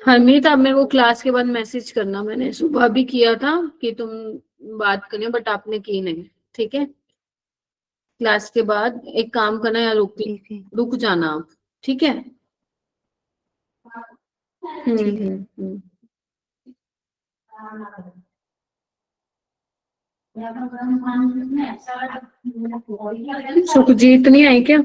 हरमीत, आप मेरे को क्लास के बाद मैसेज करना। मैंने सुबह भी किया था कि तुम बात करें, बट आपने की नहीं। ठीक है, क्लास के बाद एक काम करना, या रुक जाना आप। ठीक है। हम्म। सुखजीत नहीं आई क्या?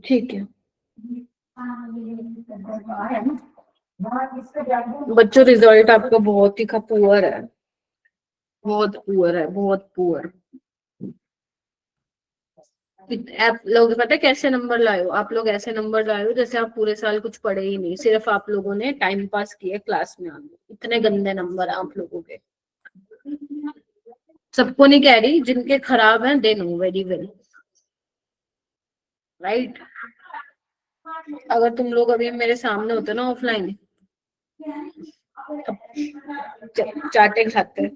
ठीक है बच्चों, रिजल्ट आपका बहुत ही पुअर है, बहुत पुअर है, बहुत पुअर। आप लोग पता है कैसे नंबर लाए हो? आप लोग ऐसे नंबर लाए हो जैसे आप पूरे साल कुछ पढ़े ही नहीं, सिर्फ आप लोगों ने टाइम पास किया क्लास में आने। इतने गंदे नंबर आप लोगों के। सबको नहीं कह रही, जिनके खराब हैं they know very well, right. अगर तुम लोग अभी मेरे सामने होते ना ऑफलाइन, चाटे खाते।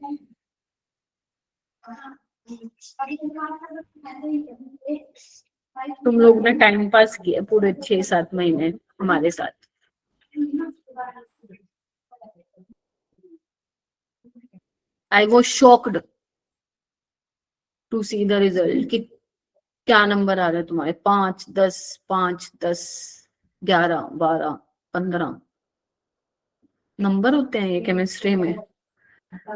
तुम लोग ने टाइम पास किया पूरे 6-7 महीने हमारे साथ। I was shocked to see the result कि क्या नंबर आ रहे हैं तुम्हारे। 5-10, 5-10, 11-12-15 नंबर होते हैं ये केमिस्ट्री में।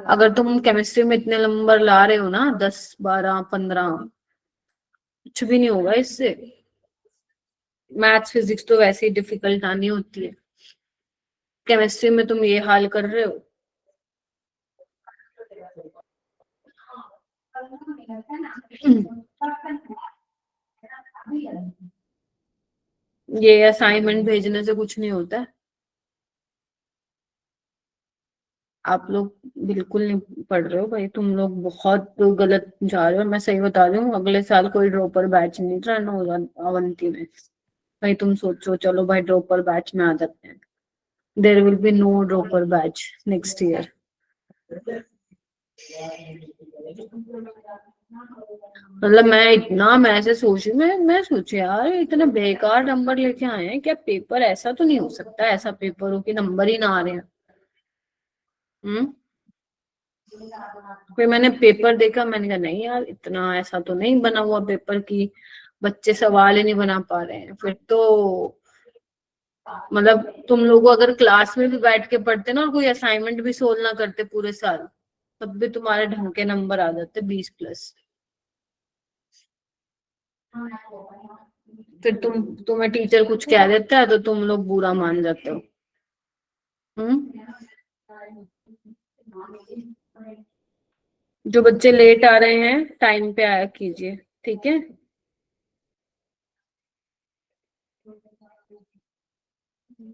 अगर तुम केमिस्ट्री में इतने नंबर ला रहे हो ना, 10-12-15, कुछ भी नहीं होगा इससे। मैथ्स फिजिक्स तो वैसे ही डिफिकल्ट आनी होती है, केमिस्ट्री में तुम ये हाल कर रहे हो। ये असाइनमेंट भेजने से कुछ नहीं होता है। आप लोग बिल्कुल नहीं पढ़ रहे हो भाई, तुम लोग बहुत गलत जा रहे हो। मैं सही बता रही हूँ, अगले साल कोई ड्रॉपर बैच नहीं रन होगा अवंती में। भाई तुम सोचो, चलो भाई ड्रॉपर बैच में आ जाते हैं। There will be no dropper batch next year. मतलब मैं ऐसे सोच रही, मैं सोची यार, इतने बेकार नंबर लेके आए हैं क्या पेपर? ऐसा तो नहीं हो सकता, ऐसा पेपर हो कि नंबर ही ना आ रहे हैं। हम्म। फिर मैंने पेपर देखा, मैंने कहा नहीं यार, इतना ऐसा तो नहीं बना हुआ पेपर की बच्चे सवाल ही नहीं बना पा रहे हैं। फिर तो मतलब तुम लोग अगर क्लास में भी बैठ के पढ़ते ना और कोई असाइनमेंट भी सोल्व ना करते पूरे साल, तब भी तुम्हारे ढंग के नंबर आ जाते 20+। फिर तुम्हें टीचर कुछ कह देता है तो तुम लोग बुरा मान जाते हो। हम्म। जो बच्चे लेट आ रहे हैं टाइम पे आया कीजिए, ठीक है।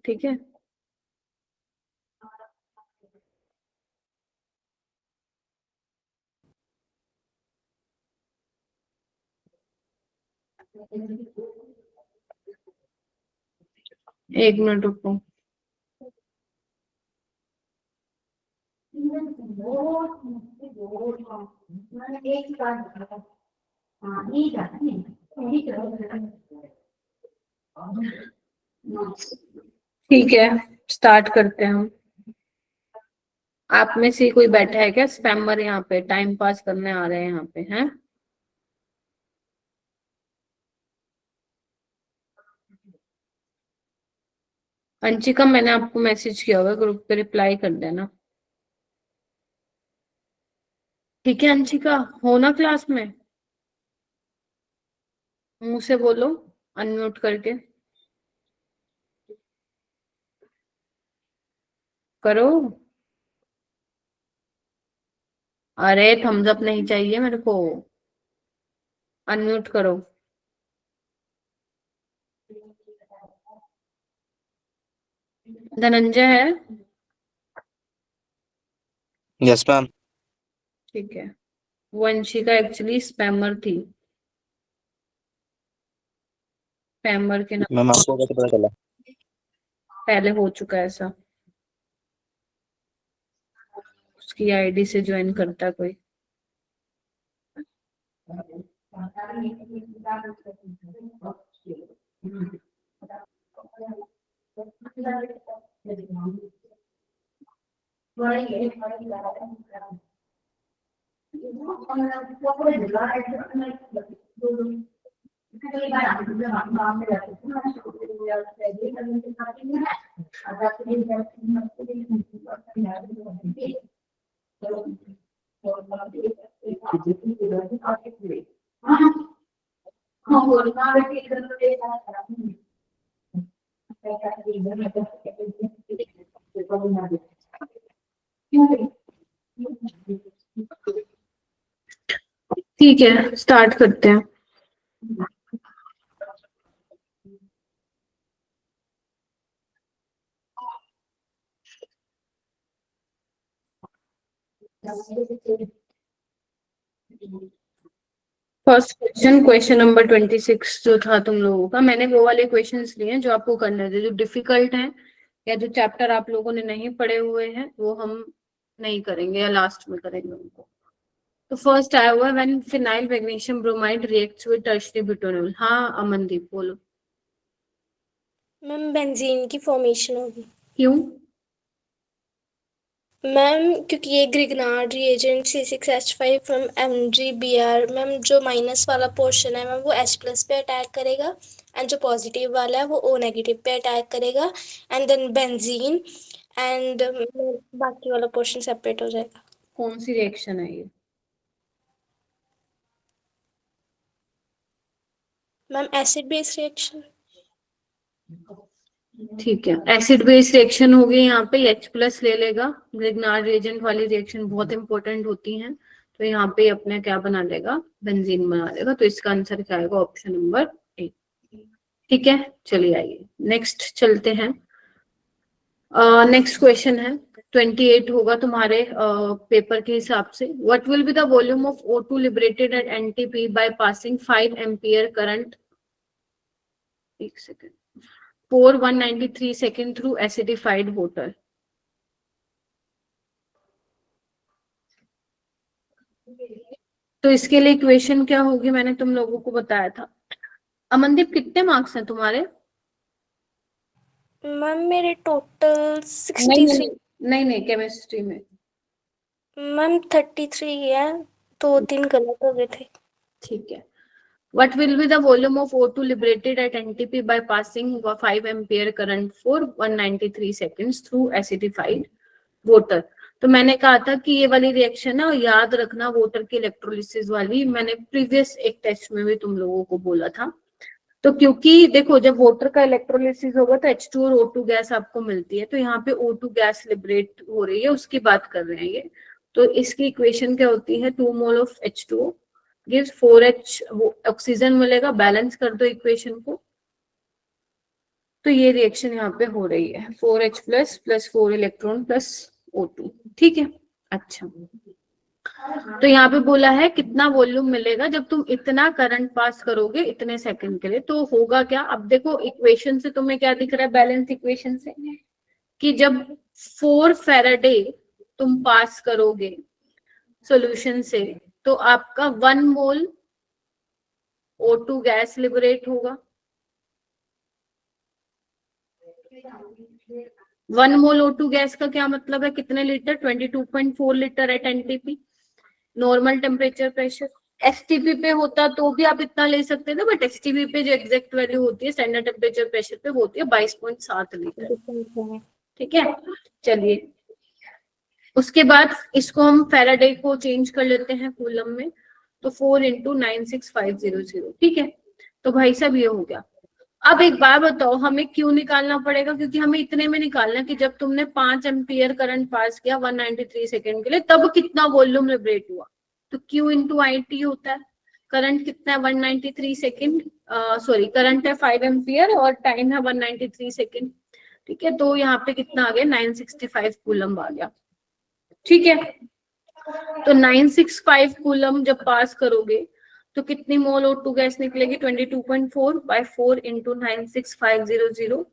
ठीक है। 1 मिनट रुको। ठीक है, स्टार्ट करते हैं हम। आप में से कोई बैठा है क्या स्पैमर यहाँ पे टाइम पास करने आ रहे हैं यहाँ पे हैं? अंशिका, मैंने आपको मैसेज किया होगा ग्रुप पे, रिप्लाई कर देना। ठीक है अंशिका, हो ना क्लास में? मुंह से बोलो, अनम्यूट करके करो। अरे थम्स अप नहीं चाहिए मेरे को, अनम्यूट करो। धनंजय है? Yes ma'am. ठीक है, वंशिका एक्चुअली स्पैमर थी, स्पैमर के नाम मैम आपको कैसे पता चला? पहले हो चुका है ऐसा, उसकी आईडी से ज्वाइन करता है कोई। ठीक है, स्टार्ट करते हैं। फर्स्ट क्वेश्चन, क्वेश्चन नंबर 26 जो था तुम लोगों का, मैंने वो वाले क्वेश्चंस लिए हैं जो आपको करने थे, जो डिफिकल्ट हैं या जो चैप्टर आप लोगों ने नहीं पढ़े हुए हैं वो हम नहीं करेंगे या लास्ट में करेंगे उनको। तो फर्स्ट आया हुआ है, when phenyl magnesium bromide reacts with tertiary butanol. हाँ अमनदीप बोलो। मैम बेंजीन की फॉर्मेशन होगी। क्यों? मैम क्योंकि ये Grignard reagent C6H5 from MgBr, ma'am जो माइनस वाला पोर्शन है मैम वो H प्लस पे अटैक करेगा एंड जो पॉजिटिव वाला है वो O नेगेटिव पे अटैक करेगा एंड देन बेंजीन एंड बाकी वाला पोर्शन सेपरेट हो जाएगा। कौन सी रिएक्शन है ये? Ma'am acid base reaction. ठीक है, एसिड बेस रिएक्शन होगी, यहाँ पे H प्लस ले लेगा। ग्रिग्नार्ड रिएजेंट वाली रिएक्शन बहुत इंपॉर्टेंट होती हैं, तो यहाँ पे अपने क्या बना लेगा, बेंजीन बना लेगा। तो इसका आंसर क्या आएगा, ऑप्शन नंबर ए। ठीक है, चलिए आइए नेक्स्ट चलते हैं। नेक्स्ट क्वेश्चन है 28 होगा तुम्हारे पेपर के हिसाब से। What will be the volume of O2 liberated at NTP by passing 5 ampere current, एक second, for 193 second through acidified water. तो इसके लिए इक्वेशन क्या होगी, मैंने तुम लोगों को बताया था। अमनदीप कितने मार्क्स हैं तुम्हारे? मैम मेरे टोटल नहीं 63। नहीं केमिस्ट्री में। मैम 33 है, 2-3 गलत हो गए थे। ठीक है, what will be the volume of O2 liberated at NTP by passing 5 ampere current for 193 seconds through acidified water। तो मैंने कहा था कि ये वाली रिएक्शन है, और याद रखना वाटर की इलेक्ट्रोलिसिस वाली, मैंने प्रीवियस एक टेस्ट में भी तुम लोगों को बोला था। तो क्योंकि देखो जब वाटर का इलेक्ट्रोलिसिस होगा तो H2 और O2 गैस आपको मिलती है, तो यहाँ पे O2 गैस लिबरेट हो रही है, उसकी बात कर रहे हैं ये। तो इसकी इक्वेशन क्या होती है, 2 mole of H2O gives 4H, वो ऑक्सीजन मिलेगा। बैलेंस कर दो इक्वेशन को, तो ये रिएक्शन यहाँ पे हो रही है, 4H plus plus 4 electron plus O2। ठीक है, अच्छा। तो यहाँ पे बोला है कितना वॉल्यूम मिलेगा जब तुम इतना करंट पास करोगे इतने सेकंड के लिए। तो होगा क्या, अब देखो इक्वेशन से तुम्हें क्या दिख रहा है, बैलेंस इक्वेशन से, कि जब 4 फैराडे तुम पास करोगे सॉल्यूशन से तो आपका 1 मोल O2 गैस लिबरेट होगा। 1 मोल O2 गैस का क्या मतलब है, कितने litre, 22.4 litre at NTP normal temperature pressure. STP पे होता तो भी आप इतना ले सकते थे, बट STP पे जो एग्जैक्ट वैल्यू होती है स्टैंडर्ड टेम्परेचर प्रेशर पे, वो होती है 22.7 लीटर। ठीक है, चलिए उसके बाद इसको हम फैराडे को चेंज कर लेते हैं कूलम में, तो 4 इंटू 96500। ठीक है, तो भाई साहब ये हो गया। अब एक बात बताओ, हमें क्यों निकालना पड़ेगा, क्योंकि हमें इतने में निकालना है कि जब तुमने 5 एम्पियर करंट पास किया 193 सेकेंड के लिए तब कितना वॉल्यूम लिबरेट हुआ। तो Q इंटू IT होता है, करंट कितना है 193 सेकेंड, सॉरी करंट है 5 एम्पियर और टाइम है 193 सेकेंड। ठीक है, तो यहाँ पे कितना आ गया, 965 कूलम आ गया। ठीक है, तो 965 कूलम जब पास करोगे तो कितनी मोल O2 गैस निकलेगी? 22.4 बाय 4 इंटू 96500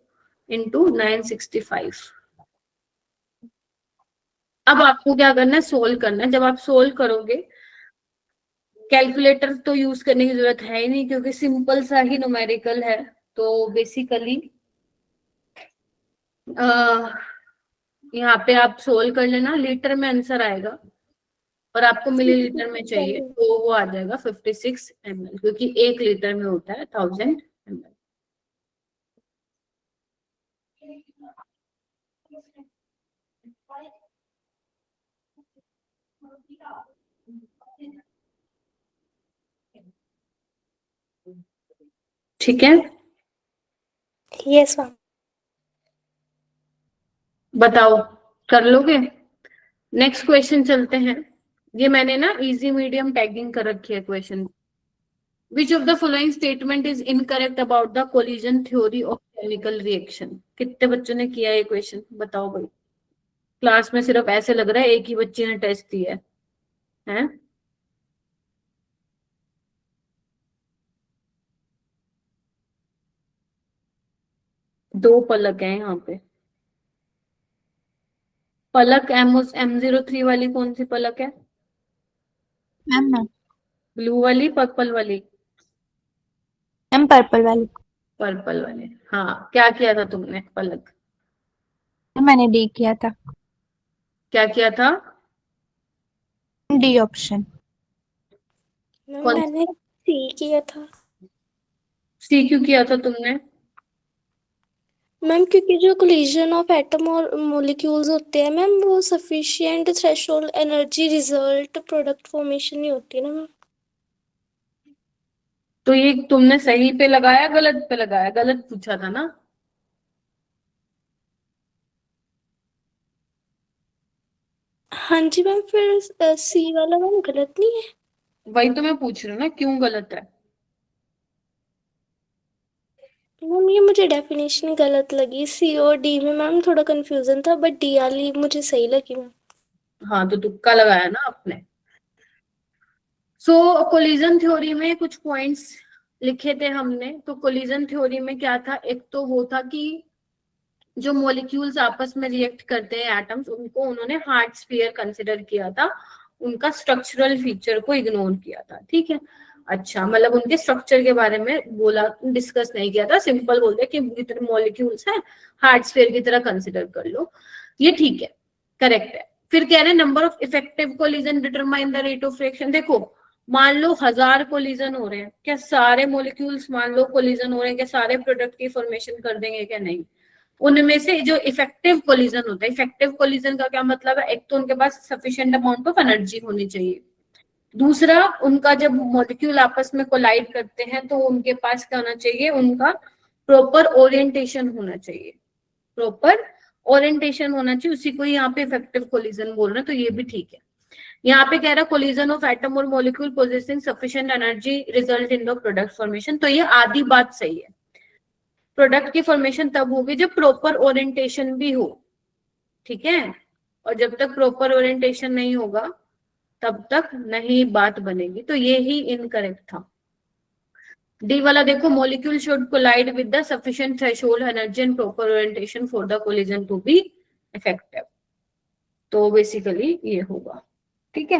इंटू 965। अब आपको क्या करना है? सोल्व करना है। जब आप सोल्व करोगे, कैलकुलेटर तो यूज करने की जरूरत है ही नहीं क्योंकि सिंपल सा ही न्यूमेरिकल है। तो बेसिकली यहाँ पे आप सोल्व कर लेना, लीटर में आंसर आएगा और आपको मिलीलीटर में चाहिए तो वो आ जाएगा 56 ml, क्योंकि 1 लीटर में होता है 1000 ml। ठीक है, यस मैम। बताओ कर लोगे? नेक्स्ट क्वेश्चन चलते हैं। ये मैंने ना इजी मीडियम टैगिंग कर रखी है question. Which of the following statement is incorrect about the collision theory of chemical reaction? कितने बच्चों ने किया ये क्वेश्चन? बताओ भाई। क्लास में सिर्फ ऐसे लग रहा है एक ही बच्चे ने टेस्ट दिया है? दो पलक है यहाँ पे। पलक M03 वाली कौन सी पलक है? मैम मैम ब्लू वाली, पर्पल वाली? मैम पर्पल वाली। पर्पल वाली। हाँ, क्या किया था तुमने पलक? मैंने डी किया था। क्या किया था? D option. मैम कौन? मैंने सी किया था। सी क्यों किया था तुमने? मैम क्योंकि जो कोलिजन ऑफ एटम और मॉलिक्यूल्स होते हैं मैम, वो sufficient threshold energy result product formation नहीं होती है ना मैम। तो ये तुमने सही पे लगाया गलत पे लगाया? गलत पूछा था ना? हाँ जी मैम, फिर सी वाला मैम गलत नहीं है? वही तो मैं पूछ रही हूँ ना, क्यों गलत है? मैम ये मुझे डेफिनेशन गलत लगी, सी और डी में मैम थोड़ा कंफ्यूजन था, बट डी वाली मुझे सही लगी मैम। हाँ, तो तुक्का लगाया ना आपने। सो कोलिजन थ्योरी में कुछ पॉइंट्स लिखे थे हमने। तो कोलिजन थ्योरी में क्या था? एक तो वो था कि जो मॉलिक्यूल्स आपस में रिएक्ट करते हैं एटम्स, उनको उन्होंने हार्ड स्फीयर कंसिडर किया था, उनका स्ट्रक्चरल फीचर को इग्नोर किया था। ठीक है, अच्छा, मतलब उनके स्ट्रक्चर के बारे में बोला, डिस्कस नहीं किया था। सिंपल बोलते कि जितने मॉलिक्यूल्स हैं हार्ड स्फीयर की तरह कंसिडर कर लो। ये ठीक है, करेक्ट है। फिर कह रहे हैं number of effective collision determine the rate of reaction. देखो, मान लो 1000 कोलिजन हो रहे हैं, क्या सारे मॉलिक्यूल्स मान लो कोलिजन हो रहे हैं, क्या सारे प्रोडक्ट की फॉर्मेशन कर देंगे? क्या नहीं। उनमें से जो इफेक्टिव कोलिजन होता है, इफेक्टिव कोलिजन का क्या मतलब है? एक तो उनके पास सफिशिएंट अमाउंट ऑफ एनर्जी होनी चाहिए, दूसरा उनका जब मॉलिक्यूल आपस में कोलाइड करते हैं तो उनके पास क्या होना चाहिए? उनका प्रॉपर ओरिएंटेशन होना चाहिए, प्रॉपर ओरिएंटेशन होना चाहिए, उसी को यहाँ पे इफेक्टिव कोलिजन बोल रहे हैं। तो ये भी ठीक है। यहाँ पे कह रहा है कोलिजन ऑफ एटम और molecule possessing sufficient energy result in the product formation. तो ये आधी बात सही है। प्रोडक्ट की फॉर्मेशन तब होगी जब प्रॉपर ओरिएंटेशन भी हो, ठीक है, और जब तक प्रॉपर ओरिएंटेशन नहीं होगा तब तक नहीं बात बनेगी। तो ये ही इनकरेक्ट था। डी वाला देखो, molecule should collide with the sufficient threshold energy and proper orientation for the collision to be effective. तो बेसिकली ये होगा। ठीक है,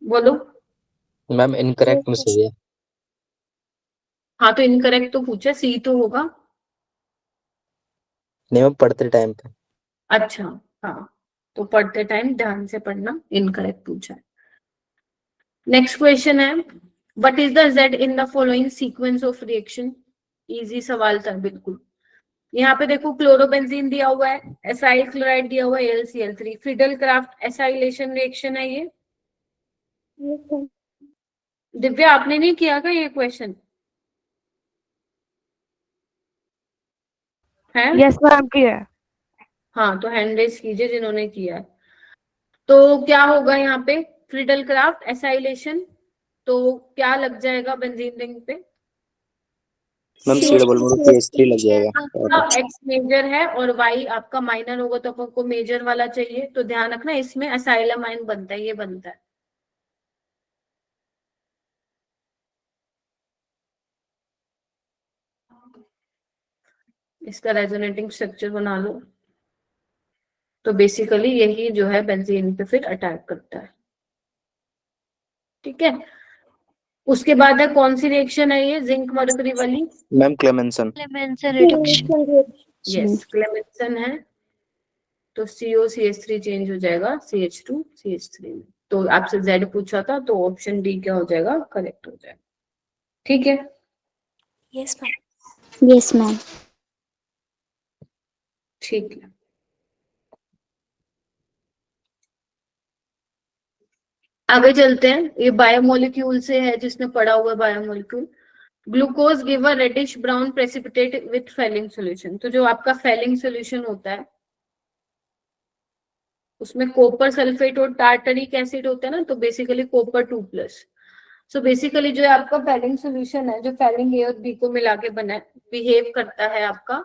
बोलो। मैम इनकरेक्ट में सही है। हाँ, तो इनकरेक्ट तो पूछा, सी तो होगा। नहीं मैम, पढ़ते टाइम पे। अच्छा, हाँ, तो पढ़ते टाइम ध्यान से पढ़ना, इनकरेक्ट पूछा है। नेक्स्ट क्वेश्चन है, what is the Z in the following sequence of reaction? Easy सवाल था बिल्कुल। यहाँ पे देखो, क्लोरोबेंजीन दिया हुआ है, एसाइल क्लोराइड दिया हुआ है, AlCl3। Friedel Crafts acylation reaction है ये। दिव्या, आपने नहीं किया क्या ये क्वेश्चन? है? यस मैम किया है। हाँ, तो हैंड रेज कीजिए जिन्होंने किया है। तो क्या होगा यहाँ पे? फ्रीडल क्राफ्ट एसाइलेशन, तो क्या लग जाएगा बेंजीन रिंग पे? मैम सी डबल में CH3 लग जाएगा। एक्स मेजर है और वाई आपका माइनर होगा तो आपको मेजर वाला चाहिए, तो ध्यान रखना इसमें असाइलामाइन बनता है, ये बनता है। इसका रेजोनेटिंग स्ट्रक्चर बना लो। तो बेसिकली यही जो है बेंजीन पे फिर अटैक करता है। ठीक है, उसके बाद है कौन सी रिएक्शन है ये जिंक मरकरी वाली? Ma'am Clemmensen. Clemmensen reduction. Yes, Clemmensen है। तो COCH3 चेंज हो जाएगा CH2CH3 में। तो आपसे Z पूछा था तो ऑप्शन डी क्या हो जाएगा, करेक्ट हो जाएगा। ठीक है, यस मैम। Yes ma'am. ठीक है। आगे चलते हैं, ये बायोमोलिक्यूल से है, जिसने पढ़ा हुआ biomolecule. Glucose give a reddish brown precipitate with Fehling solution. तो जो आपका फेलिंग सॉल्यूशन होता है उसमें कॉपर सल्फेट और टार्टरिक एसिड होता है ना, तो बेसिकली कॉपर 2+। सो बेसिकली जो है आपका फेलिंग सॉल्यूशन है, जो फेलिंग ए और बी को मिला के बना है, बिहेव करता है आपका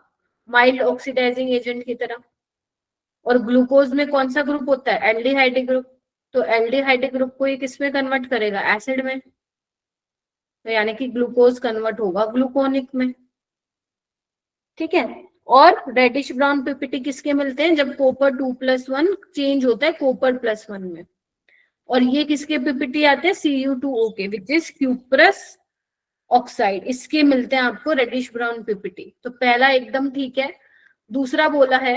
माइल्ड ऑक्सीडाइजिंग एजेंट की तरह। और ग्लूकोज में कौन सा ग्रुप होता है, एल्डिहाइड ग्रुप। तो एल्डिहाइड ग्रुप को ये किस में कन्वर्ट करेगा, एसिड में। तो यानी कि ग्लूकोज कन्वर्ट होगा ग्लूकोनिक में। ठीक है, और रेडिश ब्राउन पीपीटी किसके मिलते हैं, जब कॉपर 2+1 चेंज होता है कॉपर +1 में। और ये किसके पीपीटी आते हैं, Cu2O के, विच इज क्यूप्रस ऑक्साइड। इसके मिलते हैं आपको रेडिश ब्राउन पीपीटी। तो पहला एकदम ठीक है। दूसरा बोला है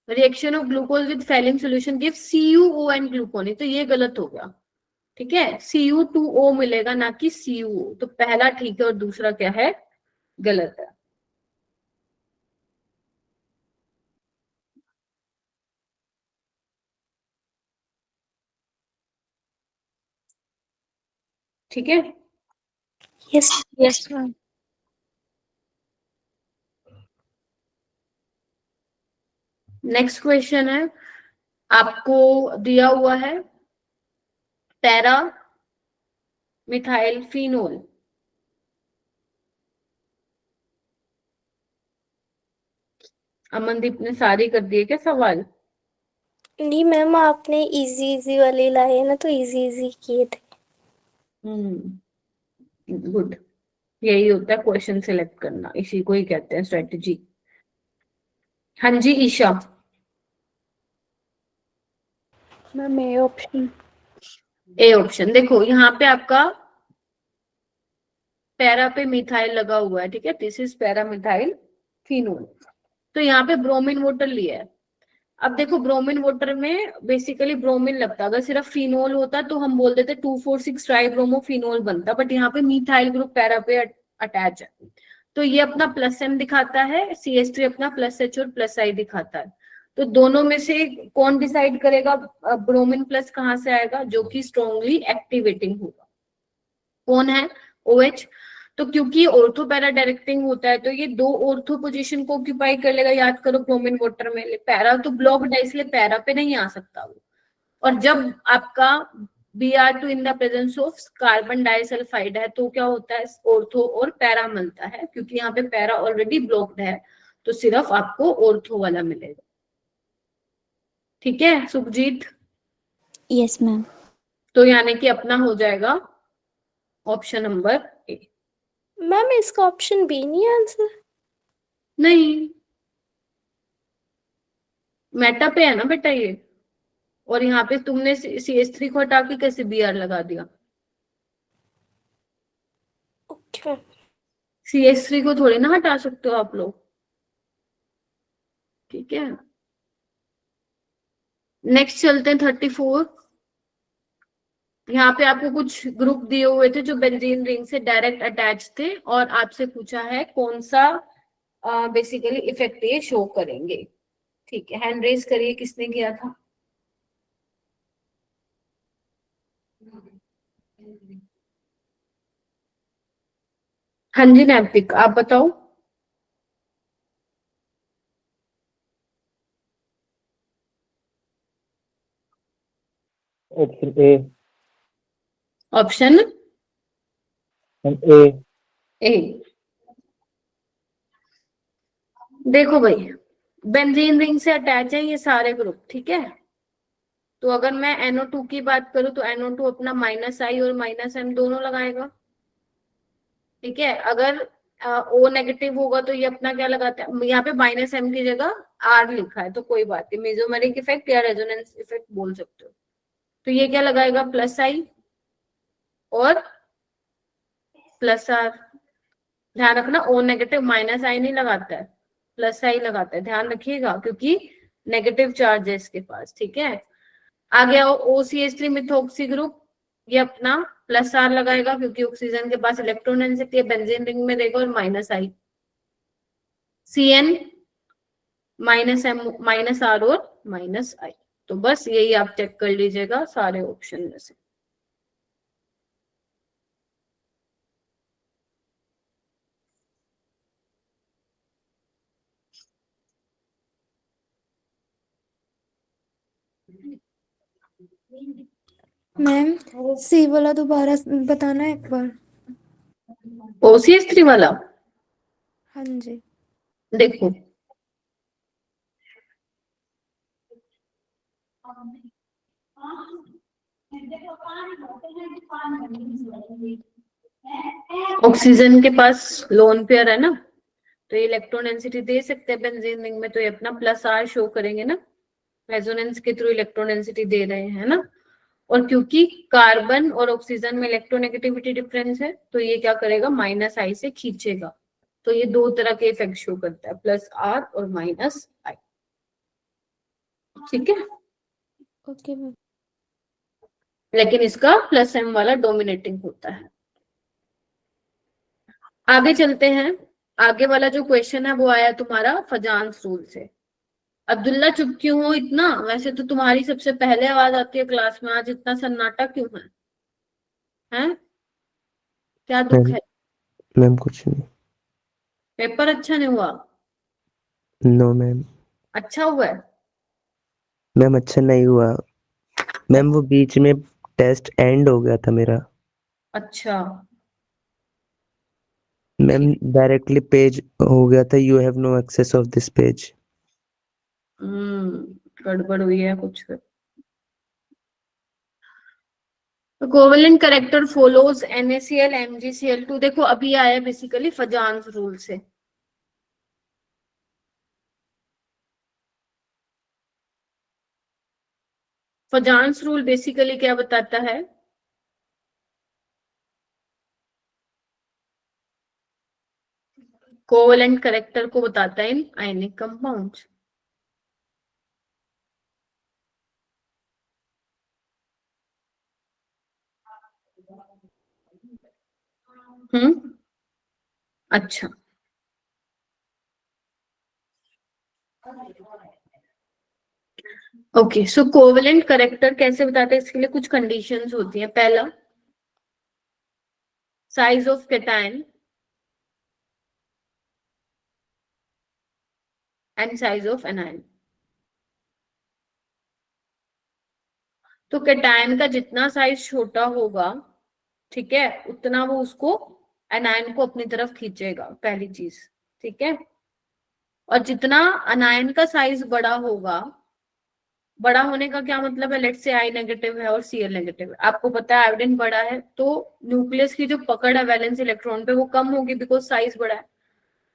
reaction of glucose with Fehling solution give CuO and gluconic, तो ये गलत हो गया। ठीक है, Cu2O मिलेगा ना कि CuO। तो पहला ठीक है और दूसरा क्या है, गलत है। ठीक है, yes. Yes ma'am. Next question है, आपको दिया हुआ है पैरा मिथाइल फिनोल। अमनदीप ने सारी कर दिए क्या सवाल? नहीं मैम, आपने इजी इजी वाले लाए हैं ना, तो इजी इजी किए थे। गुड, यही होता है क्वेश्चन सिलेक्ट करना, इसी को ही कहते हैं स्ट्रेटजी। हाँ जी Isha. Ma'am A option. A option, देखो यहाँ पे आपका पैरा पे मिथाइल लगा हुआ है। ठीक है, this is para methyl phenol. तो यहाँ पे ब्रोमीन वाटर लिया है। अब देखो ब्रोमीन वाटर में बेसिकली ब्रोमीन लगता, अगर सिर्फ फिनोल होता तो हम बोल देते 2,4,6 ट्राइब्रोमोफिनोल बनता, बट यहाँ पे मिथाइल ग्रुप पैरा पे अटैच है। तो ये अपना +M दिखाता है, CH3 अपना +H और +I दिखाता है। तो दोनों में से कौन डिसाइड करेगा ब्रोमीन प्लस कहाँ से आएगा, जो कि स्ट्रॉन्गली एक्टिवेटिंग होगा, कौन है, OH। तो क्योंकि ऑर्थो पैरा डायरेक्टिंग होता है तो ये दो ऑर्थो पोजीशन को ऑक्यूपाई कर लेगा। याद करो ब्रोमीन वाटर में पैरा तो ब्लॉक्ड है, इसलिए पैरा पे नहीं आ सकता वो। और जब आपका Br2 in the presence of carbon disulphide है तो क्या होता है, ऑर्थो और पैरा मिलता है। क्योंकि यहाँ पे पैरा ऑलरेडी ब्लॉक्ड है तो सिर्फ आपको ऑर्थो वाला मिलेगा। ठीक है सुखजीत, यस मैम। तो यानी कि अपना हो जाएगा ऑप्शन नंबर ए। मैम इसका ऑप्शन बी नहीं है आंसर? नहीं, मेटा पे है ना बेटा ये, और यहाँ पे तुमने CH3 को हटा के कैसे Br लगा दिया? ओके। CH3 को थोड़ी ना हटा सकते हो आप लोग। ठीक है, नेक्स्ट चलते हैं 34। यहाँ पे आपको कुछ ग्रुप दिए हुए थे जो बेंजीन रिंग से डायरेक्ट अटैच थे, और आपसे पूछा है कौन सा बेसिकली इफेक्ट ये शो करेंगे। ठीक है, हैंड रेज करिए, किसने किया था? हाँ जी नैतिक, आप बताओ। Option A. ऑप्शन ए। ए, देखो भाई, बेंजीन रिंग से अटैच है ये सारे ग्रुप, ठीक है। तो अगर मैं NO2 की बात करूं तो NO2 अपना -I और -M दोनों लगाएगा, ठीक है। अगर O नेगेटिव होगा तो ये अपना क्या लगाता है, यहाँ पे -M की जगह R लिखा है तो कोई बात नहीं, मेसोमेरिक इफेक्ट या रेजोनेंस इफेक्ट बोल सकते हो। तो ये क्या लगाएगा, +I और +R। ध्यान रखना O नेगेटिव -I नहीं लगाता है, +I लगाता है, ध्यान रखिएगा, क्योंकि नेगेटिव चार्ज है इसके पास, ठीक है। आ गया OCH3 मिथोक्सी ग्रुप, ये अपना +R लगाएगा क्योंकि ऑक्सीजन के पास इलेक्ट्रॉन डेंसिटी है, बेंजीन रिंग में देगा, और -I। CN -M -R और -I। तो बस यही आप चेक कर लीजिएगा सारे ऑप्शन में से। मैम सी वाला दोबारा बताना एक बार। OCH3 वाला हाँ जी। देखो, ऑक्सीजन के पास लोन पेयर है ना, तो ये इलेक्ट्रॉन डेंसिटी दे सकते हैं बेंजीन रिंग में, तो ये अपना +R शो करेंगे ना, रेजोनेंस के थ्रू इलेक्ट्रॉन डेंसिटी दे रहे हैं ना। और क्योंकि कार्बन और ऑक्सीजन में इलेक्ट्रोनेगेटिविटी डिफरेंस है, तो ये क्या करेगा, -I से खींचेगा। तो ये दो तरह के इफेक्ट शो करता है, +R और -I, ठीक है। Okay ma'am. लेकिन इसका +M वाला डोमिनेटिंग होता है। आगे चलते हैं, आगे वाला जो क्वेश्चन है वो आया तुम्हारा फजान्स रूल से। अब्दुल्ला चुप क्यों हो इतना, वैसे तो तुम्हारी सबसे पहले आवाज आती है क्लास में, आज इतना सन्नाटा क्यों है, हैं? क्या दुख है? मैम कुछ नहीं। पेपर अच्छा नहीं हुआ? No ma'am. अच्छा हुआ है? मैम अच्छा नहीं हुआ मैम, वो बीच में टेस्ट एंड हो गया था मेरा। अच्छा, मैम डायरेक्टली पेज हो गया था, you have no access of this page. गड़बड़ हुई है कुछ फिर। Covalent character follows NaCl MgCl2, देखो अभी आया बेसिकली फजान्स रूल से। फजान्स रूल बेसिकली क्या बताता है, कोवेलेंट करेक्टर को बताता है इन आयनिक कंपाउंड्स। अच्छा, ओके। सो कोवेलेंट करेक्टर कैसे बताते हैं, इसके लिए कुछ कंडीशंस होती हैं। पहला, size of cation and size of anion. तो कैटायन का जितना साइज छोटा होगा, ठीक है, उतना वो उसको एनायन को अपनी तरफ खींचेगा, पहली चीज, ठीक है। और जितना एनायन का साइज बड़ा होगा, बड़ा होने का क्या मतलब है, लेट्स से I नेगेटिव है और Cl नेगेटिव है, आपको पता है आयोडीन बड़ा है तो न्यूक्लियस की जो पकड़ है वैलेंस इलेक्ट्रॉन पे वो कम होगी, बिकॉज साइज बड़ा है।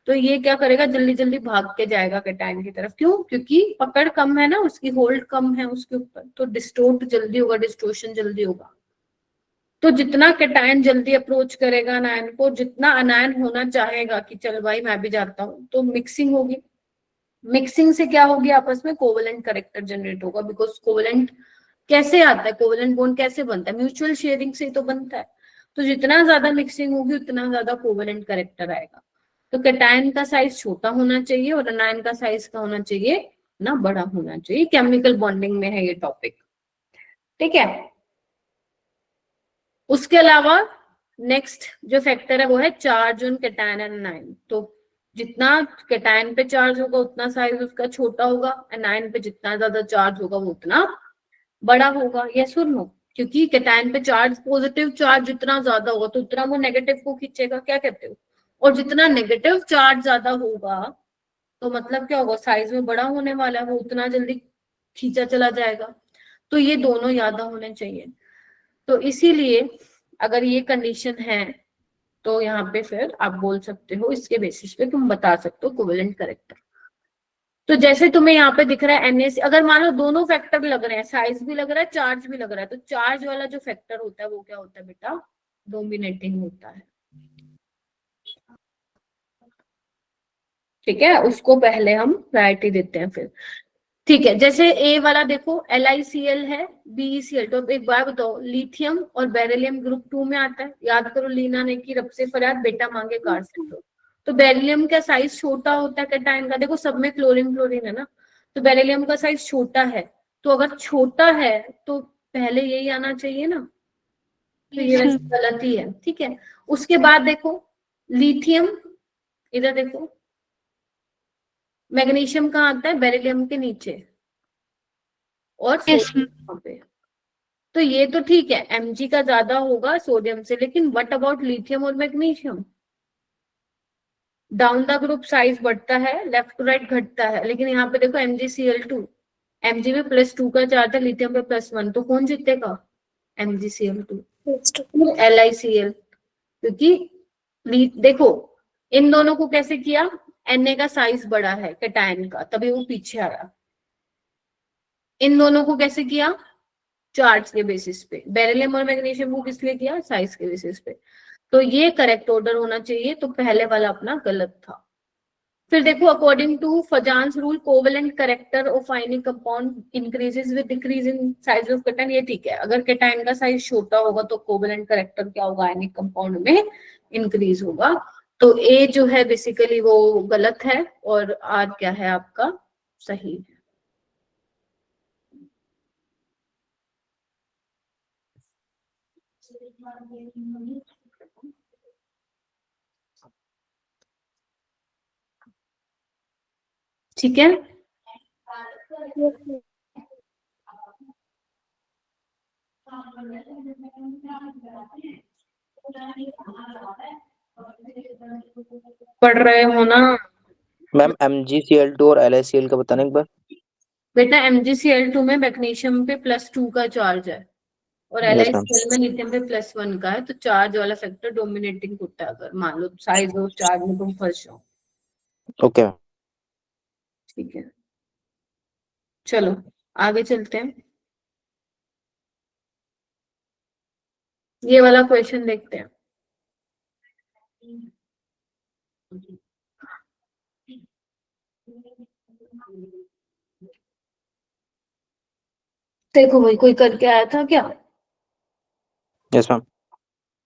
तो ये क्या करेगा, जल्दी जल्दी भाग के जाएगा कैटायन की तरफ। क्यों? क्योंकि पकड़ कम है ना, उसकी होल्ड कम है उसके ऊपर, तो डिस्टोर्ट जल्दी होगा, डिस्टोर्शन जल्दी होगा। तो जितना कैटायन जल्दी अप्रोच करेगा अनायन को, जितना अनायन होना चाहेगा कि चल भाई मैं भी जाता हूँ, तो मिक्सिंग होगी। मिक्सिंग से क्या होगी, आपस में कोवेलेंट करेक्टर जनरेट होगा। बिकॉज कोवेलेंट कैसे आता है, कोवेलेंट बॉन्ड कैसे बनता है, म्यूचुअल शेयरिंग से तो बनता है। तो जितना ज्यादा मिक्सिंग होगी उतना ज्यादा कोवेलेंट करेक्टर आएगा। तो कैटायन का साइज छोटा होना चाहिए और अनायन का साइज का होना चाहिए ना, बड़ा होना चाहिए। केमिकल बॉन्डिंग में है ये टॉपिक, ठीक है। उसके अलावा नेक्स्ट जो फैक्टर है वो है चार्ज ऑन कैटायन एंड अनायन। तो जितना कैटायन पे चार्ज होगा उतना साइज उसका छोटा होगा, एनायन पे जितना ज्यादा चार्ज होगा वो उतना बड़ा होगा। यस और नो? क्योंकि कैटायन पे चार्ज, पॉजिटिव चार्ज जितना ज्यादा होगा तो उतना वो नेगेटिव को खींचेगा, क्या कहते हो? और जितना नेगेटिव चार्ज ज्यादा होगा तो मतलब क्या होगा, साइज में बड़ा होने वाला है, वो उतना जल्दी खींचा चला जाएगा। तो ये दोनों याद होने चाहिए। तो इसीलिए अगर ये कंडीशन है तो यहाँ पे फिर आप बोल सकते हो, इसके बेसिस पे तुम बता सकते हो कोवेलेंट करेक्टर। तो जैसे तुम्हें यहाँ पे दिख रहा है NaC, अगर मान लो दोनों फैक्टर लग रहे हैं, साइज भी लग रहा है चार्ज भी लग रहा है, तो चार्ज वाला जो फैक्टर होता है वो क्या होता है बेटा, डोमिनेटिंग होता है। ठीक है, उसको पहले हम प्रायोरिटी देते हैं फिर। ठीक है, जैसे ए वाला देखो LiCl है, BeCl, तो एक बार बताओ, लिथियम और बेरिलियम ग्रुप 2 में आता है। याद करो, लीना ने की रब से फरियाद, बेटा मांगे कार से। तो बेरिलियम का साइज छोटा होता है कैटायन का, देखो सब में क्लोरीन क्लोरीन है ना, तो बेरिलियम का साइज छोटा है, तो अगर छोटा है तो पहले यही आना चाहिए ना, तो ये वैसे गलत ही है। ठीक है, उसके बाद देखो लिथियम, इधर देखो मैग्नीशियम कहाँ आता है, बेरिलियम के नीचे, और सोडियम यहाँ पे। तो ये तो ठीक है, Mg का ज्यादा होगा सोडियम से, लेकिन व्हाट अबाउट लिथियम और magnesium? Down the group size बढ़ता है, लेफ्ट टू राइट घटता है, लेकिन यहाँ पे देखो MgCl2, Mg में +2 का चार्ज है, लिथियम पे +1, तो कौन जीतेगा? MgCl2। LiCl, क्योंकि देखो इन दोनों को कैसे किया, Na का साइज बड़ा है कैटायन का, तभी वो पीछे आया। इन दोनों को कैसे किया, चार्ज के बेसिस पे। बेरिलियम और मैग्नीशियम को किस लिए किया, साइज के बेसिस पे। तो ये करेक्ट ऑर्डर होना चाहिए, तो पहले वाला अपना गलत था। फिर देखो according to Fajans rule, covalent character of ionic compound increases with decrease in size of cation. ये ठीक है, अगर कैटायन का साइज छोटा होगा तो कोवेलेंट करेक्टर क्या होगा, आयनिक कंपाउंड में इंक्रीज होगा। तो ए जो है बेसिकली वो गलत है, और आर क्या है आपका सही है। ठीक है, पढ़ रहे हो ना मैम MgCl2 और LiCl का बताना एक बार। बेटा? MgCl2 में मैग्नीशियम पे +2 का चार्ज है, और Yes, ma'am. LiCl में लिथियम पे +1 का है, तो चार्ज वाला फैक्टर डोमिनेटिंग होता है, अगर मान लो साइज और चार्ज में तुम फंस जाओ। ओके ठीक है, चलो आगे चलते हैं, ये वाला क्वेश्चन देखते हैं। देखो भाई, कोई करके आया था क्या? Yes ma'am.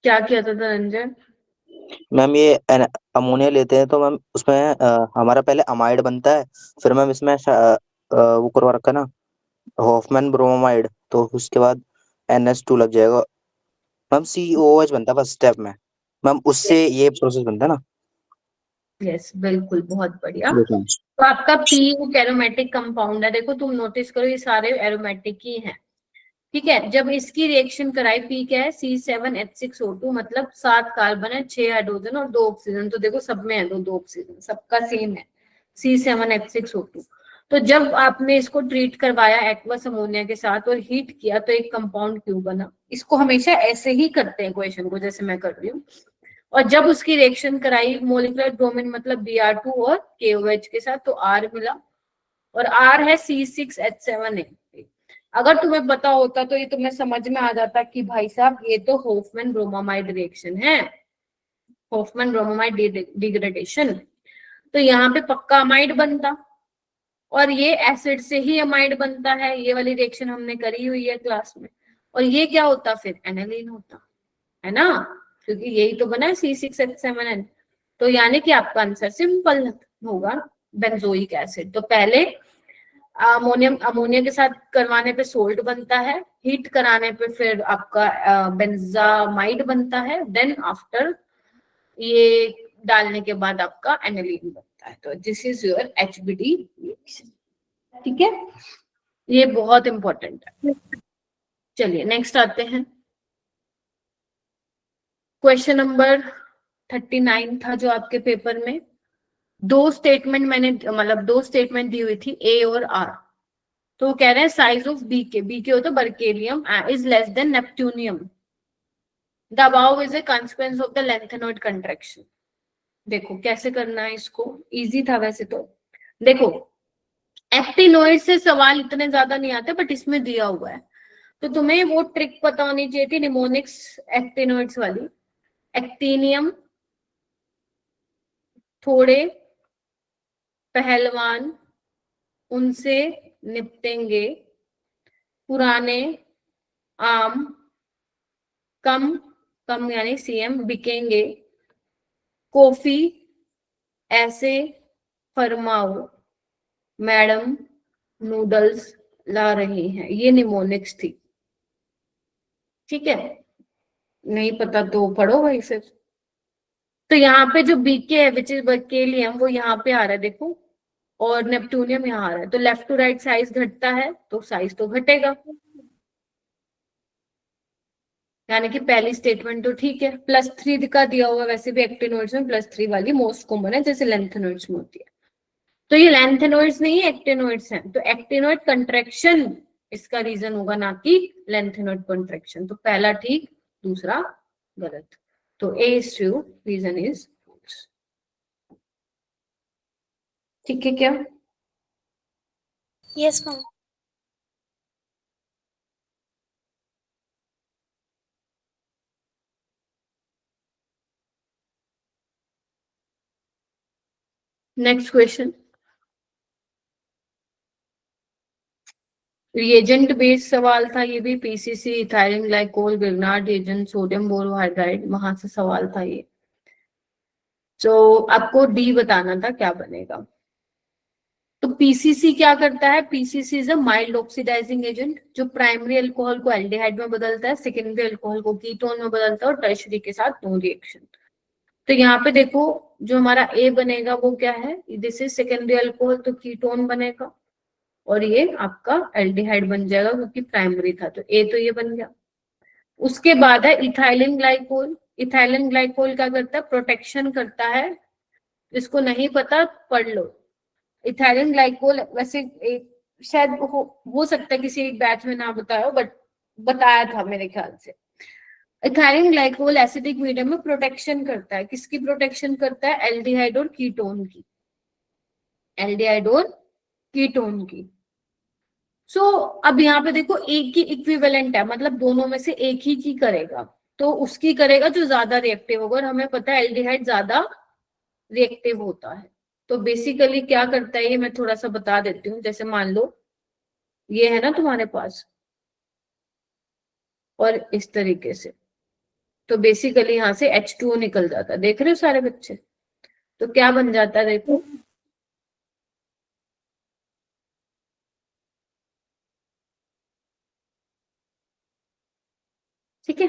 क्या किया था धनंजय? मैम ये अमोनिया लेते हैं तो मैम उसमें हमारा पहले अमाइड बनता है, फिर मैम इसमें वो करवा रखा ना हॉफमैन ब्रोमाइड, तो उसके बाद NH2 लग जाएगा मैम, COOH बनता है फर्स्ट स्टेप में मैम, उससे ये प्रोसेस बनता है ना। यस बिल्कुल, बहुत बढ़िया। Yes, ma'am. तो आपका P एक एरोमेटिक कंपाउंड है, देखो तुम नोटिस करो ये सारे एरोमेटिक ही हैं। ठीक है, जब इसकी रिएक्शन कराई, P क्या है, C7H6O2, मतलब 7 कार्बन है, 6 हाइड्रोजन और 2 ऑक्सीजन, तो देखो सब में है 2 ऑक्सीजन, सबका सेम है C7H6O2। तो जब आपने इसको ट्रीट करवाया एक्वस अमोनिया के साथ और हीट किया, तो एक कंपाउंड क्यों बना। इसको हमेशा ऐसे ही करते हैं क्वेश्चन को, जैसे मैं कर रही हूँ। और जब उसकी रिएक्शन कराई मोलिकुलर ब्रोमीन मतलब Br2 और KOH के साथ, तो R मिला, और R है C6H7A। अगर तुम्हें पता होता तो ये तुम्हें समझ में आ जाता कि भाई साहब ये तो हॉफमैन ब्रोमामाइड रिएक्शन है, हॉफमैन ब्रोमामाइड डिग्रेडेशन। तो यहाँ पे पक्का अमाइड बनता, और ये एसिड से ही अमाइड बनता है, ये वाली रिएक्शन हमने करी हुई है क्लास में। और ये क्या होता फिर, एनालिन होता है ना, क्योंकि यही तो बना है C6H7N। तो यानी कि आपका आंसर सिंपल होगा, बेंजोइक एसिड। तो पहले अमोनिया के साथ करवाने पे सोल्ट बनता है, हीट कराने पे फिर आपका बेंजामाइड बनता है, देन आफ्टर ये डालने के बाद आपका एनालिन बनता है। तो this is your HBD reaction. ठीक है, ये बहुत इंपॉर्टेंट है। चलिए नेक्स्ट आते हैं, क्वेश्चन नंबर 39 था जो आपके पेपर में, दो स्टेटमेंट मैंने मतलब दो स्टेटमेंट दी हुई थी ए और आर। तो वो कह रहे हैं साइज ऑफ बीके होता है berkelium is less than neptunium, the above is a consequence of the lanthanoid contraction. देखो कैसे करना है इसको, इजी था वैसे तो। देखो एक्टिनोइड से सवाल इतने ज्यादा नहीं आते, बट इसमें दिया हुआ है तो तुम्हें वो ट्रिक पता होनी चाहिए थी निमोनिक्स एक्टिनोइड्स वाली। एक्टिनियम थोड़े पहलवान उनसे निपटेंगे, पुराने आम कम कम यानी सीएम बिकेंगे, कॉफी ऐसे फरमाओ मैडम नूडल्स ला रही हैं। ये निमोनिक्स थी, ठीक है, नहीं पता तो पढ़ो भाई फिर। तो यहाँ पे जो बीके है विच इज बर्केलियम वो यहाँ पे आ रहा है देखो, और नेपट्यूनियम यहाँ आ रहा है, तो लेफ्ट टू राइट साइज घटता है तो साइज तो घटेगा, यानी कि पहली स्टेटमेंट तो ठीक है। +3 का दिया हुआ, वैसे भी एक्टिनोइड्स में +3 वाली मोस्ट कॉमन है जैसे लेंथेनोइड्स में होती है। तो ये लेंथेनोइड्स नहीं है एक्टिनोइड्स हैं, तो एक्टिनोइड कंट्रैक्शन इसका रीजन होगा ना कि लेंथेनोइड कंट्रैक्शन। तो पहला ठीक, दूसरा गलत। तो A is true, reason is false. ठीक है क्या? Yes ma'am. Next question, reagent based सवाल था ये भी, PCC, ethylene glycol, Grignard reagent, sodium borohydride, वहां से सवाल था ये। तो आपको डी बताना था क्या बनेगा। तो पीसीसी क्या करता है, PCC is a mild oxidising agent जो प्राइमरी अल्कोहल को एल्डिहाइड में बदलता है, सेकेंडरी अल्कोहल को कीटोन में बदलता है, और टर्शरी के साथ नो रिएक्शन। तो यहाँ पे देखो जो हमारा ए बनेगा वो क्या है, दिस इज सेकेंडरी अल्कोहल तो कीटोन बनेगा, और ये आपका एल्डिहाइड बन जाएगा क्योंकि प्राइमरी था, तो ए तो ये बन गया। उसके बाद है इथाइलिन ग्लाइकोल। इथाइलिन ग्लाइकोल क्या करता है, प्रोटेक्शन करता है, जिसको नहीं पता पढ़ लो। इथाइलिन ग्लाइकोल वैसे एक शायद हो सकता है किसी एक बैच में ना बताया हो, बट बताया था मेरे ख्याल से। इथाइलिन ग्लाइकोल एसिडिक मीडियम में प्रोटेक्शन करता है, किसकी प्रोटेक्शन करता है, एल्डिहाइड और कीटोन की, एल्डिहाइड और कीटोन की। सो अब यहाँ पे देखो एक ही इक्विवेलेंट है, मतलब दोनों में से एक ही की करेगा, तो उसकी करेगा जो ज्यादा रिएक्टिव होगा, और हमें पता है एल्डिहाइड ज्यादा रिएक्टिव होता है। तो बेसिकली क्या करता है ये मैं थोड़ा सा बता देती हूँ। जैसे मान लो ये है ना तुम्हारे पास, और इस तरीके से, तो बेसिकली यहाँ से H2O निकल जाता है, देख रहे हो सारे बच्चे। तो क्या बन जाता है देखो, ठीक है,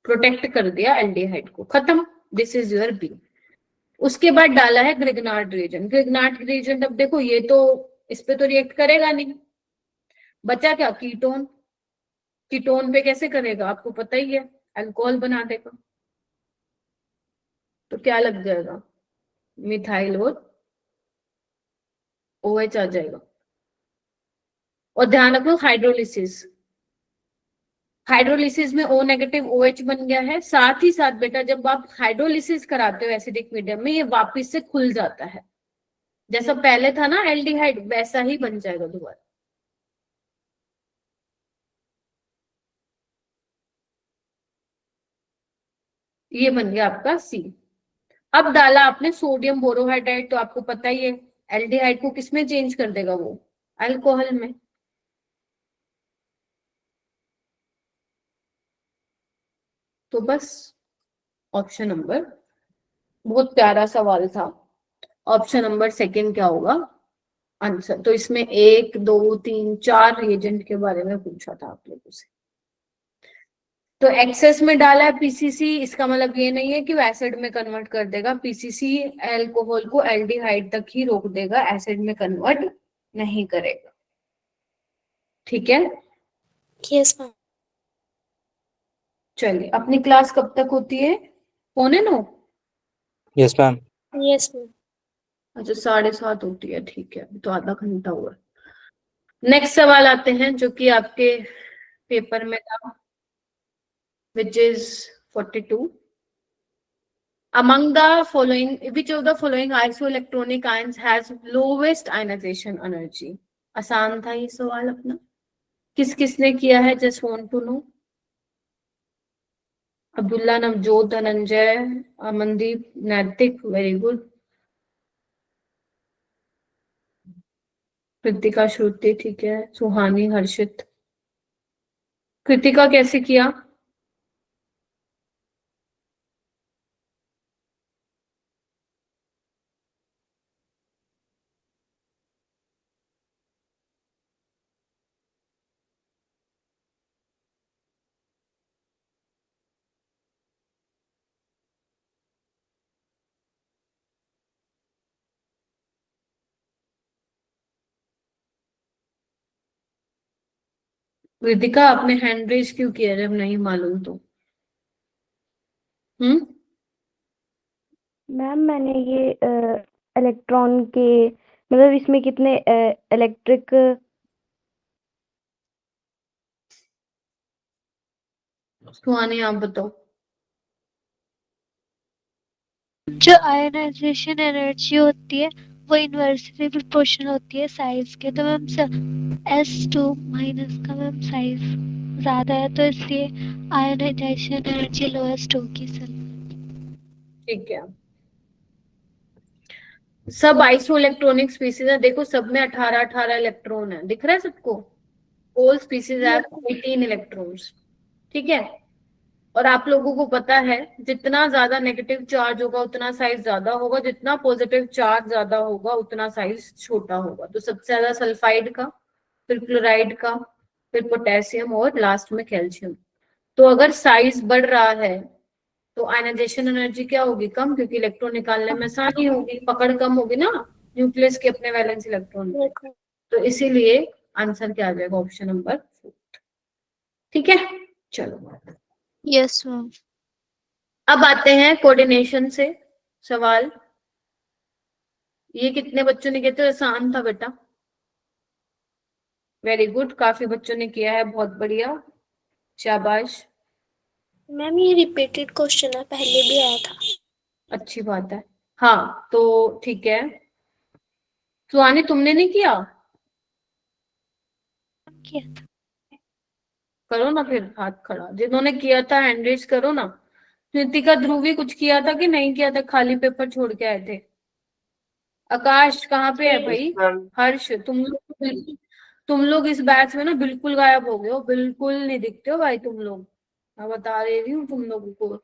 प्रोटेक्ट कर दिया एल्डिहाइड को, खत्म, दिस इज योर बी। उसके बाद डाला है ग्रिग्नार्ड रिएजेंट। ग्रिग्नार्ड रिएजेंट अब देखो ये तो इस पे तो रिएक्ट करेगा नहीं, बचा क्या, कीटोन। कीटोन पे कैसे करेगा आपको पता ही है, अल्कोहल बना देगा, तो क्या लग जाएगा, मिथाइल और OH आ जाएगा। और ध्यान रखो हाइड्रोलिसिस, हाइड्रोलिसिस में O नेगेटिव OH बन गया है। साथ ही साथ बेटा जब आप हाइड्रोलिसिस कराते हो एसिडिक मीडियम में, ये वापस से खुल जाता है, जैसा पहले था ना एल्डिहाइड वैसा ही बन जाएगा दोबारा। ये बन गया आपका सी। अब डाला आपने सोडियम बोरोहाइड्राइड, तो आपको पता ही है एल्डिहाइड को किसमें चेंज कर देगा वो, अल्कोहल में। तो बस ऑप्शन नंबर, बहुत प्यारा सवाल था, ऑप्शन नंबर सेकंड क्या होगा आंसर। तो इसमें 1 2 3 4 रिएजेंट के बारे में पूछा था आप लोगों से। तो एक्सेस में डाला है पीसीसी, इसका मतलब ये नहीं है कि वो एसिड में कन्वर्ट कर देगा, पीसीसी अल्कोहल को एल्डिहाइड तक ही रोक देगा, एसिड में कन्वर्ट नहीं करेगा, ठीक है। Yes ma'am. चलिए अपनी क्लास कब तक होती है, 8:45? Yes ma'am. Yes ma'am. अच्छा 7:30 होती है, ठीक है, अभी तो आधा घंटा हुआ। नेक्स्ट सवाल आते हैं जो कि आपके पेपर में था, which is 42। Among the following, which of the following isoelectronic ions has lowest ionization energy? आसान था ये सवाल अपना, किस किसने किया है, just want to know. Abdullah, Navjot, Dhananjay, Amandeep, Naitik, very good. Kritika, श्रुति, ठीक है, सुहानी, हर्षित। कृतिका कैसे किया? कृतिका आपने हैंड रेज क्यों किया जब नहीं मालूम तो? मैम मैंने ये इलेक्ट्रॉन के मतलब इसमें कितने इलेक्ट्रिक सुहानी आप बताओ। जो आयोनाइजेशन एनर्जी होती है वो इन्वर्सली प्रोपोर्शनल होती है साइज के, तो मैम S2 माइनस का मैम साइज ज्यादा है तो इसलिए आयोनाइजेशन एनर्जी लोएस्ट होगी सर। ठीक है, सब आइसो इलेक्ट्रॉनिक स्पीसीज है, देखो सब में 18 इलेक्ट्रॉन है, दिख रहा है सबको। ऑल स्पीसीज हैव 18 इलेक्ट्रॉन्स, ठीक है। और आप लोगों को पता है जितना ज्यादा नेगेटिव चार्ज होगा उतना साइज ज्यादा होगा, जितना पॉजिटिव चार्ज ज्यादा होगा उतना साइज छोटा होगा। तो सबसे ज्यादा सल्फाइड का, फिर क्लोराइड का, फिर पोटेशियम और लास्ट में कैल्शियम। तो अगर साइज बढ़ रहा है तो आयनाइजेशन एनर्जी क्या होगी? कम, क्योंकि इलेक्ट्रॉन निकालने में आसानी होगी, पकड़ कम होगी ना न्यूक्लियस के अपने वैलेंस इलेक्ट्रॉन। तो इसीलिए आंसर क्या आ जाएगा? ऑप्शन नंबर 4, ठीक है। चलो यस मैम। अब आते हैं कोऑर्डिनेशन से सवाल। ये कितने बच्चों ने किया? तो आसान था बेटा, वेरी गुड, काफी बच्चों ने किया है, बहुत बढ़िया, शाबाश। मैम ये रिपीटेड क्वेश्चन है, पहले भी आया था। अच्छी बात है, हाँ तो ठीक है। सुहानी तुमने नहीं किया? किया था। करो ना फिर हाथ खड़ा, जिन्होंने किया था हैंड रेज करो ना। कृतिका, ध्रुवी कुछ किया था कि नहीं किया था? खाली पेपर छोड़ के आए थे। आकाश कहाँ पे है भाई? हर्ष, तुम लोग इस बैच में ना बिल्कुल गायब हो गए हो, बिल्कुल नहीं दिखते हो भाई तुम लोग, मैं बता रही हूँ तुम लोगों को।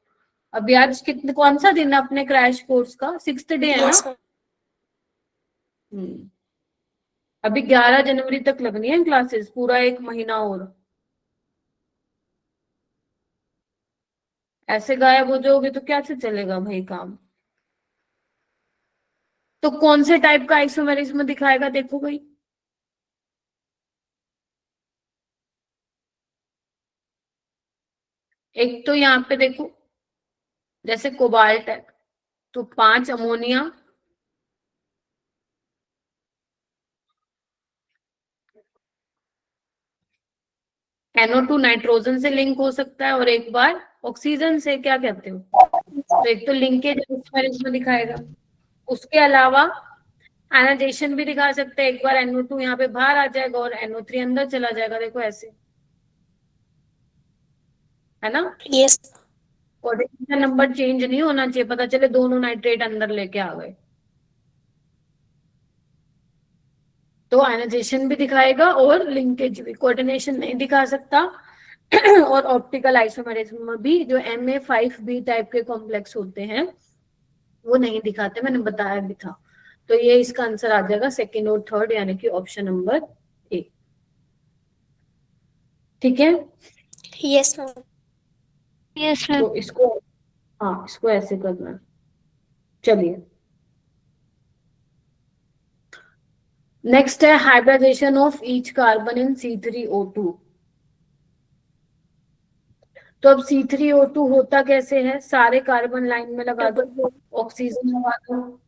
अभी आज कितने, कौन सा दिन है अपने क्रैश कोर्स का? 6th डे है ना? Yes ma'am. अभी 11 जनवरी तक लगनी है क्लासेस, पूरा 1 महीना और। ऐसे गायब हो जाओगे तो कैसे चलेगा भाई काम? तो कौन से टाइप का आइसोमेरिज्म दिखाएगा देखो भाई। एक तो यहाँ पे देखो, जैसे कोबाल्ट है तो 5 अमोनिया, NO2 नाइट्रोजन से लिंक हो सकता है और एक बार ऑक्सीजन से, क्या कहते हो? तो एक तो लिंकेज आइसोमेरिज्म दिखाएगा। उसके अलावा आयनाइजेशन भी दिखा सकते हैं, एक बार NO2 यहाँ पे बाहर आ जाएगा और NO3 अंदर चला जाएगा, देखो ऐसे, है ना? यस। कोऑर्डिनेशन नंबर चेंज नहीं होना चाहिए, पता चले दोनों नाइट्रेट अंदर लेके आ गए। तो आयनाइजेशन भी दिखाएगा और लिंकेज भी, कोऑर्डिनेशन नहीं दिखा सकता। और ऑप्टिकल आइसोमेरिज्म भी, जो Ma5B टाइप के कॉम्प्लेक्स होते हैं वो नहीं दिखाते, मैंने बताया भी था। तो ये इसका आंसर आ जाएगा 2nd और 3rd, यानी कि ऑप्शन नंबर A, ठीक है। Yes ma'am. Yes ma'am. तो इसको, हाँ इसको ऐसे करना है। चलिए नेक्स्ट है hybridisation of each carbon in C3O2। तो अब C3O2 होता कैसे है, सारे कार्बन लाइन में लगा दो, डबल ऑक्सीजन लगा दो,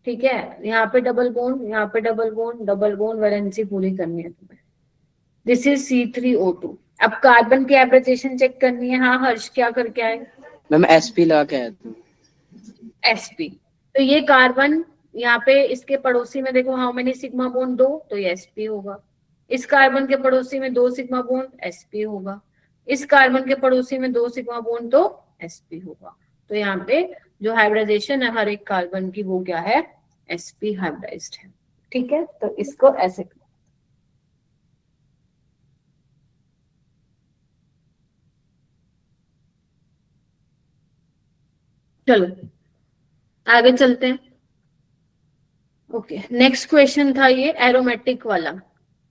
ठीक है, यहाँ पे डबल बॉन्ड, यहाँ पे double bond, double bond, valency पूरी करनी है तुम्हें। This is C3O2। अब कार्बन की एब्रेजेशन चेक करनी है। हाँ हर्ष क्या करके आए? मैम sp लगा के आया था। sp। तो ये कार्बन यहाँ पे इसके पड़ोसी में देखो हाउ मेनी सिग्मा बॉन्ड, 2, तो ये sp होगा। इस कार्बन के पड़ोसी में 2 सिग्मा बॉन्ड, sp होगा। इस कार्बन के पड़ोसी में 2 सिग्मा बॉन्ड, तो sp होगा। तो यहाँ पे जो हाइब्रिडाइजेशन है हर एक कार्बन की वो क्या है, sp हाइब्रिडाइज्ड है। ठीक है, तो इसको ऐसे करो। चलो आगे चलते हैं। ओके, नेक्स्ट क्वेश्चन था ये एरोमेटिक वाला।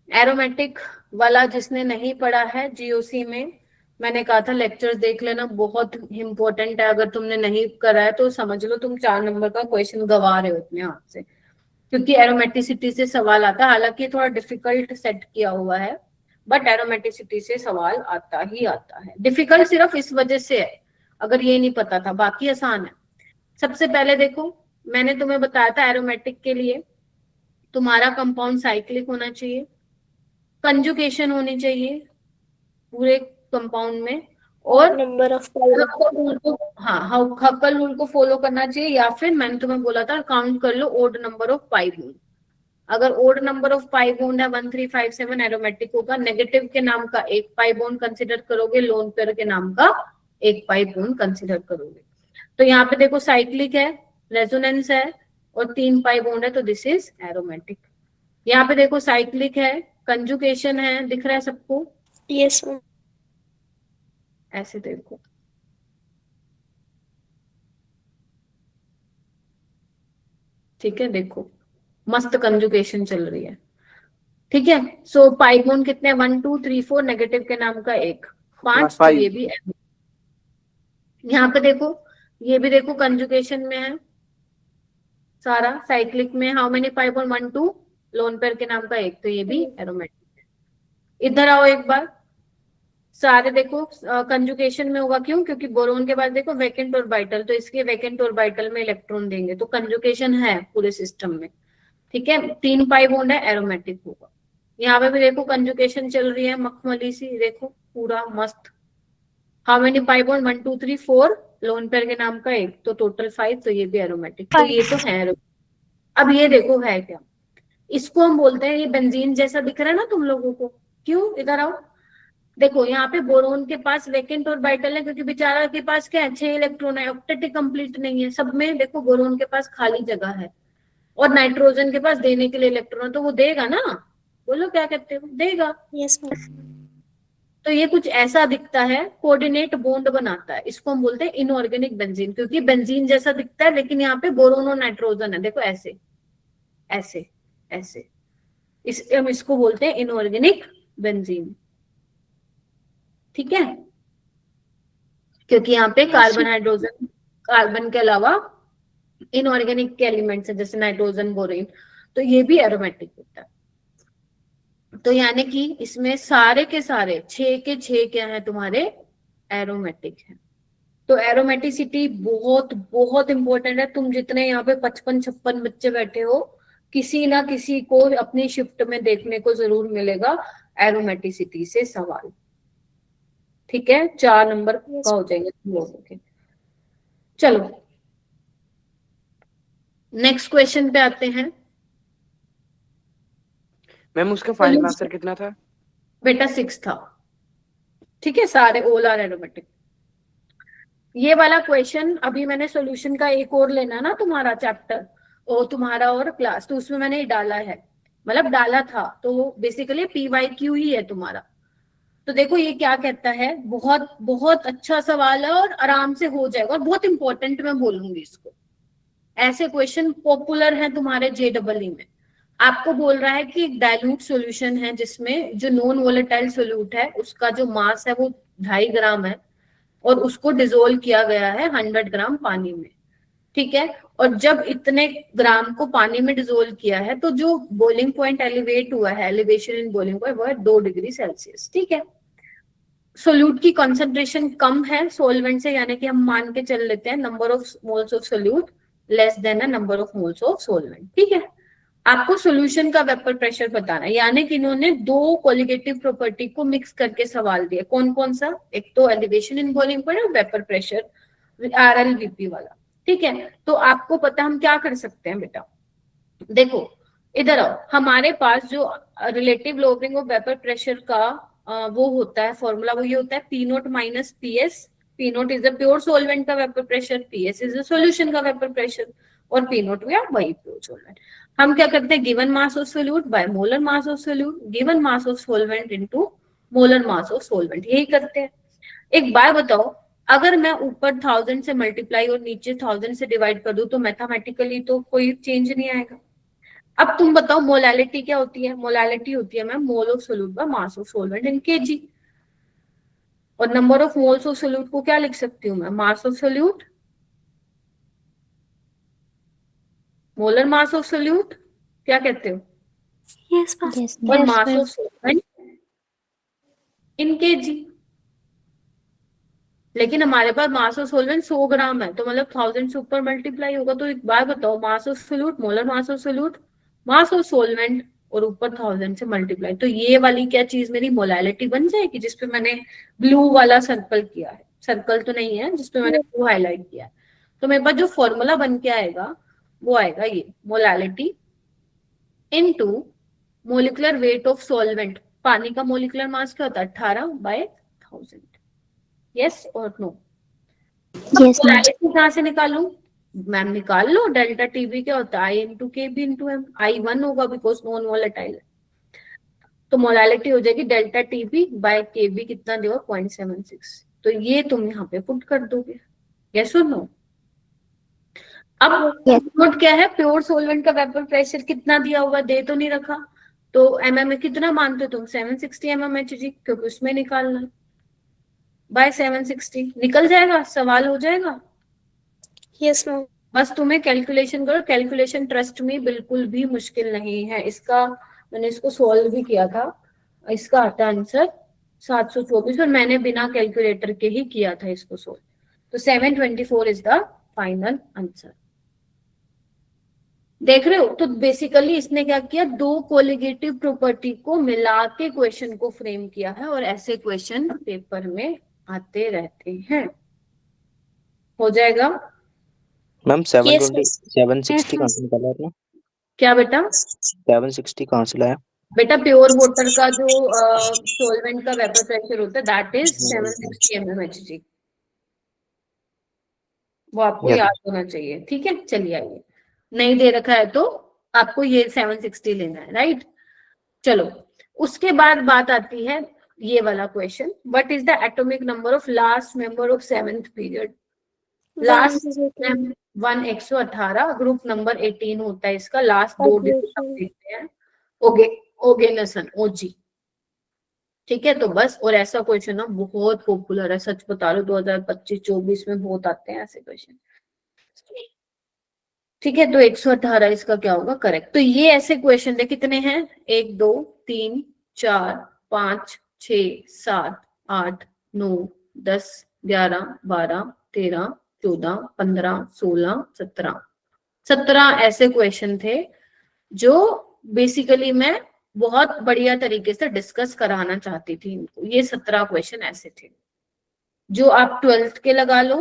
एरोमेटिक वाला जिसने नहीं पढ़ा है जीओसी में, मैंने कहा था लेक्चर्स देख लेना, बहुत इंपॉर्टेंट है। अगर तुमने नहीं करा है तो समझ लो तुम 4 नंबर का क्वेश्चन गवा रहे हो अपने हाथ से, क्योंकि एरोमेटिसिटी से सवाल आता है। हालांकि थोड़ा डिफिकल्ट सेट किया हुआ है, बट एरोमेटिसिटी से सवाल आता ही आता है। डिफिकल्ट सिर्फ इस वजह से है, अगर ये नहीं पता था, बाकी आसान है। सबसे पहले देखो, मैंने तुम्हें बताया था एरोमेटिक के लिए तुम्हारा कंपाउंड साइक्लिक होना चाहिए, कंजुगेशन होनी चाहिए पूरे कंपाउंड में, और नंबर ऑफ हक्कल रूल को फॉलो करना चाहिए, या फिर मैंने तुम्हें बोला था काउंट कर लो odd number of pi bond. अगर odd number of pi bond है 1 3 5 7 एरोमेटिक होगा। नेगेटिव के नाम का 1 पाई बॉन्ड कंसिडर करोगे, लोन पेयर के नाम का 1 पाई बॉन्ड कंसिडर करोगे। तो यहाँ पे देखो साइक्लिक है, रेजोनेंस है और 3 पाई बॉन्ड है, तो दिस इज एरोमेटिक। यहाँ पे देखो साइक्लिक है, कंजुगेशन है, दिख रहा है सबको? Yes ma'am. ऐसे देखो, ठीक है, देखो मस्त कंजुगेशन चल रही है। ठीक है, सो पाई बॉन्ड कितने, 1 2 3 4, नेगेटिव के नाम का 1 5, तो ये भी यहाँ पे देखो, ये भी देखो कंजुगेशन में है सारा, साइक्लिक में how many pi bond 1 2, lone pair के नाम का 1, तो ये भी एरोमेटिक है। इधर आओ एक बार, सारे देखो कंजुगेशन में होगा, क्यों? क्योंकि बोरोन के बाद देखो वैकेंट ऑर्बिटल, तो इसके वैकेंट ऑर्बिटल में इलेक्ट्रॉन देंगे, तो कंजुगेशन है पूरे सिस्टम में। ठीक है, 3 पाई बॉन्ड है, एरोमेटिक होगा। यहाँ पे भी देखो कंजुगेशन चल रही है मखमली सी, देखो पूरा मस्त। How many pi bond 1 2 3 4, lone pair के नाम का 1, तो टोटल 5, तो ये भी एरोमेटिक। तो ये तो है। अब ये देखो है क्या, इसको हम बोलते हैं, ये बेंजीन जैसा दिख रहा है ना तुम लोगों को, क्यों? इधर आओ, देखो यहाँ पे बोरोन के पास वैकेंट ऑर्बिटल है, क्योंकि बेचारा के पास क्या है, 6 इलेक्ट्रॉन है, ऑक्टेट कंप्लीट नहीं है सब में। देखो बोरोन के पास खाली जगह है, और नाइट्रोजन के पास देने के लिए इलेक्ट्रॉन, तो वो देगा ना, बोलो क्या कहते हो, देगा। Yes ma'am. तो ये कुछ ऐसा दिखता है, कोऑर्डिनेट बॉन्ड बनाता है, इसको हम बोलते हैं इनऑर्गेनिक बेंजीन, क्योंकि बेंजीन जैसा दिखता है लेकिन यहाँ पे बोरोन और नाइट्रोजन है, देखो ऐसे ऐसे ऐसे, हम इसको बोलते हैं इनऑर्गेनिक बेंजीन। ठीक है, क्योंकि यहाँ पे कार्बन हाइड्रोजन, कार्बन के अलावा इनऑर्गेनिक के एलिमेंट्स है, जैसे नाइट्रोजन, बोरेन, तो ये भी एरोमेटिक होता है। तो यानी कि इसमें सारे के सारे 6 के 6 क्या है तुम्हारे, एरोमेटिक है। तो एरोमेटिसिटी बहुत बहुत इंपॉर्टेंट है। तुम जितने यहाँ पे 55-56 बच्चे बैठे हो, किसी ना किसी को अपनी शिफ्ट में देखने को जरूर मिलेगा एरोमेटिसिटी से सवाल। ठीक है, 4 नंबर का हो जाएंगे तुम लोगों के। चलो नेक्स्ट क्वेश्चन पे आते हैं। मैम उसका फाइनल आंसर कितना था? बेटा 6 था। ठीक है, सारे ऑल आर एरोमेटिक। ये वाला क्वेश्चन अभी मैंने सॉल्यूशन का एक और लेना ना तुम्हारा चैप्टर, और तुम्हारा और क्लास, तो उसमें मैंने डाला है, मतलब डाला था, तो बेसिकली PYQ ही है तुम्हारा। तो देखो ये क्या कहता है, बहुत बहुत अच्छा सवाल है और आराम से हो जाएगा, और बहुत इंपॉर्टेंट मैं बोलूंगी इसको। ऐसे क्वेश्चन पॉपुलर है तुम्हारे JEE में। आपको बोल रहा है कि एक डाइल्यूट सॉल्यूशन है जिसमें जो नॉन वोलेटाइल सोल्यूट है उसका जो मास है वो 2.5 ग्राम है, और उसको डिसोल्व किया गया है 100 ग्राम पानी में। ठीक है, और जब इतने ग्राम को पानी में डिसोल्व किया है तो जो बॉइलिंग पॉइंट एलिवेट हुआ है, एलिवेशन इन बॉइलिंग पॉइंट, वो है 2 डिग्री सेल्सियस। ठीक है, सोल्यूट की कंसंट्रेशन कम है सोलवेंट से, यानी कि हम मान के चल लेते हैं number of moles of solute less than a number of moles of solvent. ठीक है, आपको सॉल्यूशन का वेपर प्रेशर बताना है, यानी कि इन्होंने दो कोलिगेटिव प्रॉपर्टी को मिक्स करके सवाल दिया। कौन कौन सा? एक तो एलिवेशन इन बॉइलिंग पॉइंट और वेपर प्रेशर RLVP वाला। ठीक है, तो आपको पता हम क्या कर सकते हैं बेटा, देखो इधर आओ, हमारे पास जो relative lowering of vapour pressure का वो होता है फॉर्मूला, वो ये होता है P not minus PS। P not is the pure solvent का vapour pressure, PS is the solution का वेपर प्रेशर, और P नोट या वही प्योर सॉल्वेंट। हम क्या करते हैं, given mass of solute by molar mass of solute, given mass of solvent into molar mass of solvent, यही करते हैं। एक बार बताओ, अगर मैं ऊपर 1000 से मल्टीप्लाई और नीचे 1000 से डिवाइड कर दूं तो मैथमेटिकली तो कोई चेंज नहीं आएगा। अब तुम बताओ मोलैलिटी क्या होती है? मोलैलिटी होती है ma'am mole of solute by mass of solvent in kg, और number of moles of solute को क्या लिख सकती हूँ मैं? Mass of solute, molar mass of solute, क्या कहते हो? Yes ma'am. यस और ma'am. Mass of solvent in kg. लेकिन हमारे पास मास ऑफ सोल्वेंट 100 ग्राम है, तो मतलब 1000 से ऊपर मल्टीप्लाई होगा। तो एक बार बताओ, मास of solute, molar mass of solute, mass of सोल्वेंट और ऊपर 1000 से मल्टीप्लाई, तो ये वाली क्या चीज मेरी मोलैलिटी बन जाएगी, जिसपे मैंने ब्लू वाला सर्कल किया है। सर्कल तो नहीं है, जिसपे मैंने ब्लू हाईलाइट किया है। तो मेरे पास जो फॉर्मूला बन के आएगा वो आएगा ये, molality into molecular weight of solvent. पानी का मोलिकुलर मास क्या होता है? 18/1000। यस और नो? Yes ma'am. कहाँ से निकालूं मैम? निकाल लो, डेल्टा टीबी क्या होता है? I इंटू के बी इंटू एम। I1 होगा बिकॉज नॉन वोलेटाइल है, तो मोलैलिटी हो जाएगी डेल्टा टीबी बाय के बी, कितना देगा? 0.76। तो ये तुम यहाँ पे पुट कर दोगे, यस और नो? अब नोट क्या है, प्योर सोलवेंट का वेपर प्रेशर कितना दिया हुआ, दे तो नहीं रखा, तो mm में कितना मानते हो तुम? 760 mmHg, क्योंकि उसमें निकालना है बाय 760। निकल जाएगा, सवाल हो जाएगा। Yes ma'am. बस तुम्हें कैलकुलेशन करो, कैलकुलेशन ट्रस्ट में बिल्कुल भी मुश्किल नहीं है। इसका मैंने इसको सॉल्व भी किया था, इसका आता आंसर 724, और मैंने बिना कैलकुलेटर के ही किया था इसको सॉल्व। तो 724 इज द फाइनल आंसर। देख रहे हो? तो बेसिकली इसने क्या किया, दो कोलिगेटिव प्रॉपर्टी को मिला के क्वेश्चन को फ्रेम किया है, और ऐसे क्वेश्चन पेपर में आते रहते हैं। हो जाएगा मैम Yes, 760 कहाँ से निकाला आपने? क्या बेटा? 760 कहाँ से लाया? बेटा प्योर वाटर का जो सॉल्वेंट का वेपर प्रेशर होता है दैट इज 760 mmHg, वो आपको Yes. याद होना चाहिए। ठीक है, चलिए आइए, नहीं दे रखा है तो आपको ये 760 लेना है, राइट? चलो, उसके बाद बात आती है ये वाला question, what is the atomic number of last member of 7th period? Last 1 118, group number 18 होता है इसका, लास्ट दो डिजिट हम देखते हैं, ओगेनसन, OG। ठीक है, तो बस, और ऐसा क्वेश्चन ना बहुत पॉपुलर है, सच बता रहा हूं, 2025-24 में बहुत आते हैं ऐसे क्वेश्चन। ठीक है, तो 118 इसका क्या होगा करेक्ट। तो ये ऐसे क्वेश्चन है, कितने हैं? 1 2 3 4 5 6 7 8 9 10 11 12 13 14 15 16 17 ऐसे क्वेश्चन थे जो बेसिकली मैं बहुत बढ़िया तरीके से डिस्कस कराना चाहती थी इनको। ये 17 क्वेश्चन ऐसे थे जो आप 12th के लगा लो,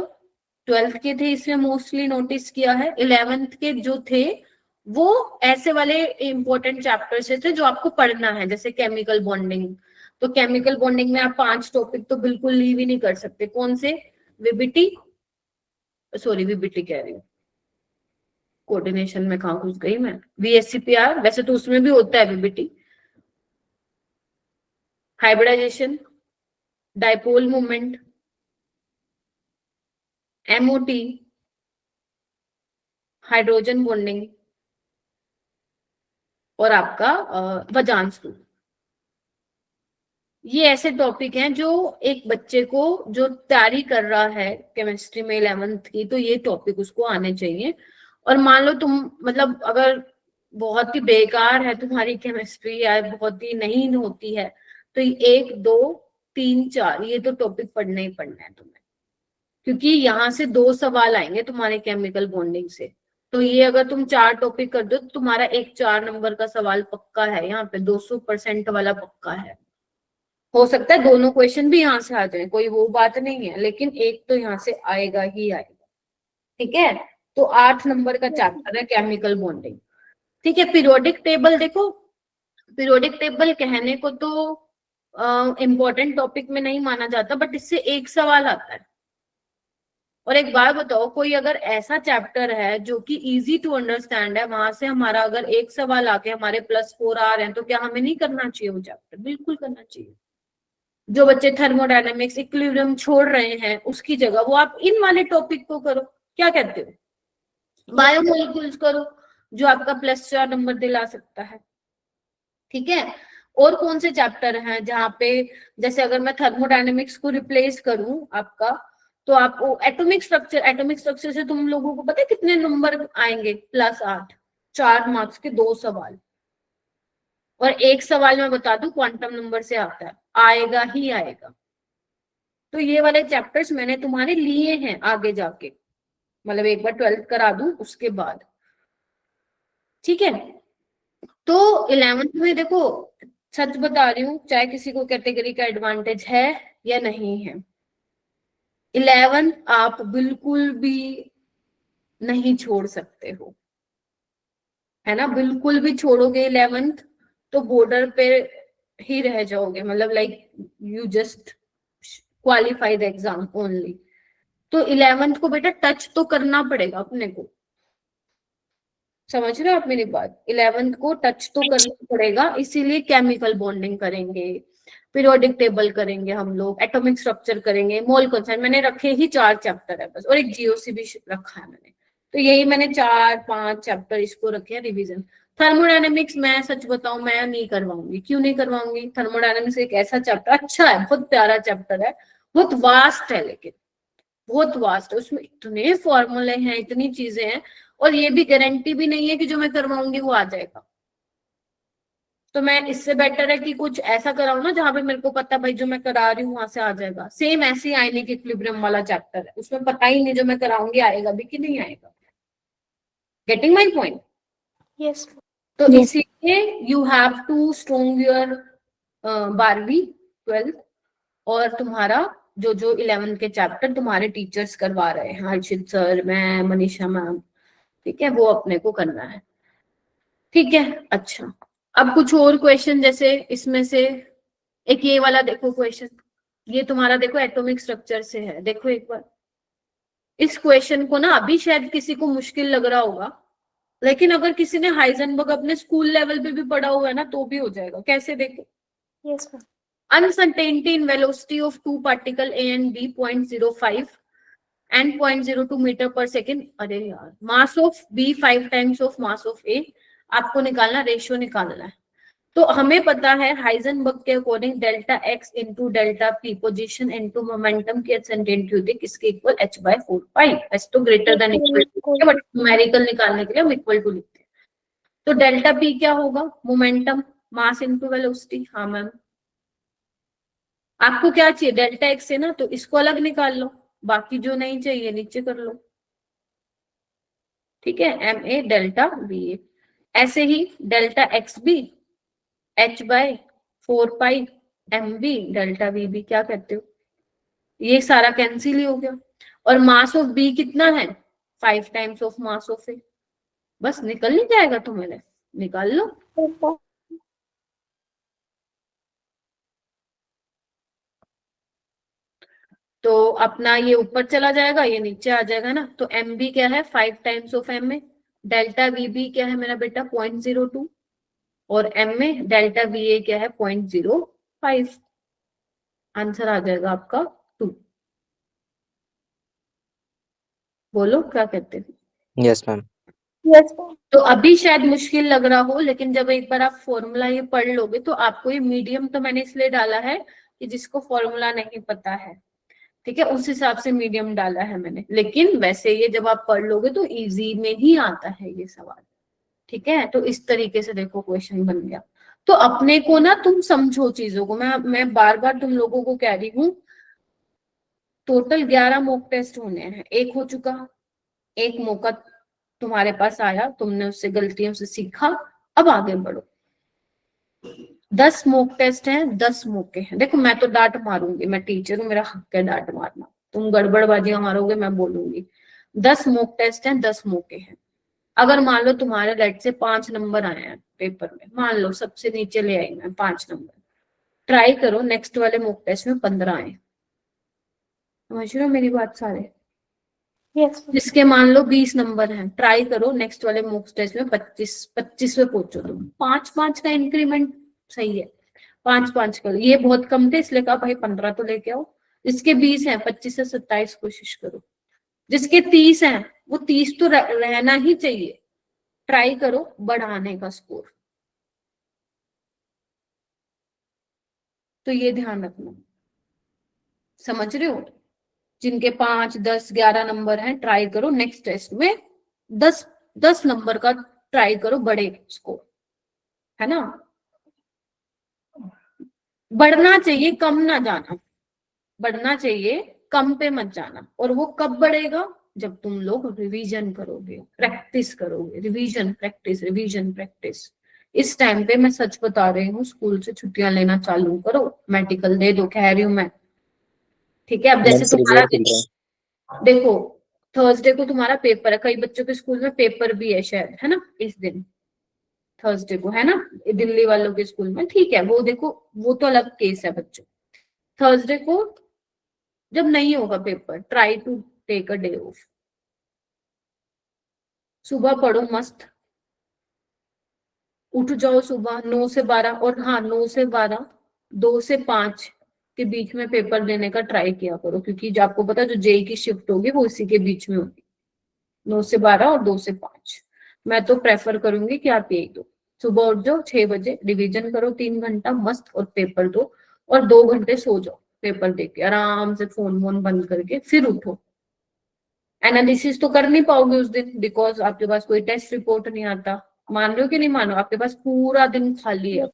12th के थे इसमें मोस्टली नोटिस किया है। 11th के जो थे वो ऐसे वाले इंपॉर्टेंट चैप्टर से थे जो आपको पढ़ना है, जैसे केमिकल बॉन्डिंग। तो केमिकल बॉन्डिंग में आप 5 टॉपिक तो बिल्कुल लीव ही नहीं कर सकते। कौन से? वीबीटी, सॉरी वीबीटी कह रही हूँ, कोऑर्डिनेशन में कहाँ घुस गई मैं, VSCPR, वैसे तो उसमें भी होता है VBT, hybridisation, dipole movement, MOT, hydrogen bonding, और आपका वजांस ग्रुप। ये ऐसे टॉपिक हैं जो एक बच्चे को जो तैयारी कर रहा है केमिस्ट्री में 11th की, तो ये टॉपिक उसको आने चाहिए। और मान लो तुम मतलब अगर बहुत ही बेकार है तुम्हारी केमिस्ट्री या बहुत ही नहीं होती है, तो 1 2 3 4 ये तो टॉपिक पढ़ना ही पढ़ना है तुम्हें, क्योंकि यहाँ से 2 सवाल आएंगे तुम्हारे केमिकल बॉन्डिंग से। तो ये अगर तुम 4 टॉपिक कर दो तो तुम्हारा एक 4 नंबर का सवाल पक्का है, यहाँ पे 200% वाला पक्का है। हो सकता है दोनों क्वेश्चन भी यहाँ से आ जाए, कोई वो बात नहीं है, लेकिन एक तो यहाँ से आएगा ही आएगा। ठीक है, तो 8 नंबर का चैप्टर है केमिकल बॉन्डिंग। ठीक है, पीरियोडिक टेबल देखो, पीरियोडिक टेबल कहने को तो इम्पोर्टेंट टॉपिक में नहीं माना जाता, बट इससे एक सवाल आता है। और एक बात बताओ, कोई अगर ऐसा चैप्टर है जो कि इजी टू अंडरस्टैंड है, वहां से हमारा अगर एक सवाल आके हमारे +4 आ रहे हैं, तो क्या हमें नहीं करना चाहिए वो चैप्टर? बिल्कुल करना चाहिए। जो बच्चे थर्मोडायनेमिक्स इक्विलिब्रियम छोड़ रहे हैं, उसकी जगह वो आप इन वाले टॉपिक को करो। क्या कहते हो? बायोमोलिक्यूल्स करो, जो आपका +4 नंबर दिला सकता है। ठीक है, और कौन से चैप्टर हैं जहाँ पे, जैसे अगर मैं थर्मोडायनेमिक्स को रिप्लेस करूं आपका, तो आपको एटॉमिक स्ट्रक्चर से तुम लोगों को पता है कितने नंबर आएंगे? +8, 4 मार्क्स के 2 सवाल। और एक सवाल मैं बता दूं क्वांटम नंबर से आता है, आएगा ही आएगा। तो ये वाले चैप्टर्स मैंने तुम्हारे लिए हैं आगे जाके, मतलब एक बार 12th करा दूं उसके बाद। ठीक है, तो 11th में देखो, सच बता रही हूँ, चाहे किसी को कैटेगरी का एडवांटेज है या नहीं है, 11th आप बिल्कुल भी नहीं छोड़ सकते हो, है ना। बिल्कुल भी छोड़ोगे 11th तो बॉर्डर पे ही रह जाओगे, मतलब like you just qualify the exam only. तो 11th को बेटा टच तो करना पड़ेगा अपने को, समझ रहे हो आप मेरी बात? 11th को टच तो करना पड़ेगा, इसीलिए केमिकल बॉन्डिंग करेंगे, पीरियोडिक टेबल करेंगे हम लोग, एटॉमिक स्ट्रक्चर करेंगे, मोल कॉन्सेंट्रेशन। मैंने रखे ही 4 चैप्टर है बस, और एक जीओसी भी रखा है मैंने। तो यही मैंने 4-5 चैप्टर इसको रखे हैं रिवीजन। थर्मोडायनेमिक्स मैं सच बताऊं मैं नहीं करवाऊंगी। क्यों नहीं करवाऊंगी? थर्मोडायनेमिक्स एक ऐसा चैप्टर अच्छा है, बहुत प्यारा चैप्टर है, बहुत वास्ट है, लेकिन बहुत वास्ट है, उसमें इतने फॉर्मूले हैं, इतनी चीजें हैं, और ये भी गारंटी भी नहीं है कि जो मैं करवाऊंगी वो आ जाएगा। तो मैं इससे बेटर है कि कुछ ऐसा कराऊं ना जहां पे मेरे को पता भाई जो मैं करा रही हूँ वहां से आ जाएगा। सेम ऐसे ही आयनिक इक्विलिब्रियम वाला चैप्टर है, उसमें पता ही नहीं जो मैं कराऊंगी आएगा भी कि नहीं आएगा। Getting my point? यस। तो इसीलिए you have to strong your 12वीं 12th, और तुम्हारा जो 11th के चैप्टर तुम्हारे टीचर्स करवा रहे हैं, हर्षित सर, मैं, मनीषा मैम, ठीक है, वो अपने को करना है। ठीक है, अच्छा, अब कुछ और क्वेश्चन, जैसे इसमें से एक ये वाला देखो क्वेश्चन, ये तुम्हारा देखो एटॉमिक स्ट्रक्चर से है। देखो एक बार इस क्वेश्चन को ना, अभी शायद किसी को मुश्किल लग रहा होगा, लेकिन अगर किसी ने हाइजेनबर्ग अपने स्कूल लेवल पे भी पढ़ा हुआ है ना तो भी हो जाएगा। कैसे? देखो, yes ma'am. uncertainty in velocity of 2 particle A and B 0.05 and 0.02 meter per second। अरे यार, mass of B 5 times of mass of A आपको निकालना, रेशियो निकालना है। तो हमें पता है हाइजेनबर्ग के according delta x into delta p position into momentum की अनसर्टेनिटी होती है किसके इक्वल? h/4 pi. h तो greater than equal to, but numerical निकालने के लिए हम इक्वल टू लिखते हैं। तो डेल्टा p क्या होगा? Momentum mass into velocity. हाँ मैम, आपको क्या चाहिए? डेल्टा x है ना, तो इसको अलग निकाल लो, बाकी जो नहीं चाहिए नीचे कर लो। ठीक है, ma डेल्टा va। ऐसे ही डेल्टा x भी h/4 पाई mb डेल्टा vb। क्या कहते हो? ये सारा कैंसिल ही हो गया। और मास ऑफ b कितना है? 5 times of mass of a। बस निकल नहीं जाएगा तुम्हें? निकाल लो। तो अपना ये ऊपर चला जाएगा, ये नीचे आ जाएगा ना। तो mb क्या है? 5 times of ma। Delta vb क्या है मेरा बेटा? 0.02। और ma डेल्टा va क्या है? 0.05। आंसर आ जाएगा आपका 2। बोलो क्या कहते हैं? Yes ma'am. Yes ma'am. तो अभी शायद मुश्किल लग रहा हो, लेकिन जब एक बार आप फॉर्मूला ये पढ़ लोगे तो आपको ये मीडियम तो मैंने इसलिए डाला है कि जिसको फॉर्मूला नहीं पता है, ठीक है, उस हिसाब से मीडियम डाला है मैंने। लेकिन वैसे ये जब आप पढ़ लोगे तो इजी में ही आता है ये सवाल। ठीक है, तो इस तरीके से देखो क्वेश्चन बन गया। तो अपने को ना तुम समझो चीजों को, मैं बार बार तुम लोगों को कह रही हूँ, टोटल 11 मॉक टेस्ट होने हैं, एक हो चुका, एक मौका तुम्हारे पास आया, तुमने उससे गलतियों से सीखा, अब आगे बढ़ो। 10 मॉक टेस्ट हैं, 10 मौके हैं। देखो मैं तो डांट मारूंगी, मैं टीचर हूँ, मेरा हक है डांट मारना, तुम गड़बड़बाजियां मारोगे मैं बोलूंगी। 10 मॉक टेस्ट हैं, 10 मौके हैं। अगर मान लो तुम्हारे लेट से 5 नंबर आए हैं पेपर में, मान लो सबसे नीचे ले आई मैं 5 नंबर, ट्राई करो नेक्स्ट वाले मॉक टेस्ट में 15 आए। समझ रहे हो मेरी बात सारे? यस जिसके मान लो 20 नंबर हैं, ट्राई करो नेक्स्ट वाले मॉक टेस्ट में 25 पे पहुंचो तुम। 5-5 का इंक्रीमेंट सही है, 5-5 करो। ये बहुत कम थे इसलिए कहा भाई 15 तो लेके आओ। जिसके 20 हैं 25 से 27 कोशिश करो। जिसके 30 हैं वो 30 तो रहना ही चाहिए, ट्राई करो बढ़ाने का स्कोर। तो ये ध्यान रखना, समझ रहे हो? जिनके 5, 10, 11 नंबर हैं, ट्राई करो नेक्स्ट टेस्ट में 10 नंबर का ट्राई करो, बड़े स्कोर, है ना? बढ़ना चाहिए, कम ना जाना, बढ़ना चाहिए, कम पे मत जाना। और वो कब बढ़ेगा? जब तुम लोग रिवीजन करोगे, प्रैक्टिस करोगे, रिवीजन प्रैक्टिस, रिवीजन प्रैक्टिस। इस टाइम पे मैं सच बता रही हूँ, स्कूल से छुट्टियां लेना चालू करो, मेडिकल दे दो, कह रही हूँ मैं, ठीक है? अब जैसे तुम्हारा देखो, थर्सडे को तुम्हारा पेपर है, कई बच्चों के स्कूल में पेपर भी है शायद, है ना, इस दिन थर्सडे को, है ना, दिल्ली वालों के स्कूल में, ठीक है, वो देखो वो तो अलग केस है बच्चों। थर्सडे को जब नहीं होगा paper, try to take a day off, सुबह पढ़ो मस्त, उठ जाओ सुबह 9 से 12, और हाँ 9 से 12, 2 से 5 के बीच में पेपर देने का ट्राई किया करो, क्योंकि जो आपको पता है जो जेई की शिफ्ट होगी वो इसी के बीच में होगी, 9 से 12 और 2 से 5। मैं तो प्रेफर करूंगी कि आप यही दो, सुबह उठ जाओ 6 बजे, रिवीजन करो 3 घंटा मस्त, और पेपर दो, और 2 घंटे सो जाओ पेपर देके आराम से, फोन वोन बंद करके, फिर उठो। एनालिसिस तो कर नहीं पाओगे उस दिन, बिकॉज आपके पास कोई टेस्ट रिपोर्ट नहीं आता। मान रहे हो कि नहीं मान रहे हो? आपके पास पूरा दिन खाली है,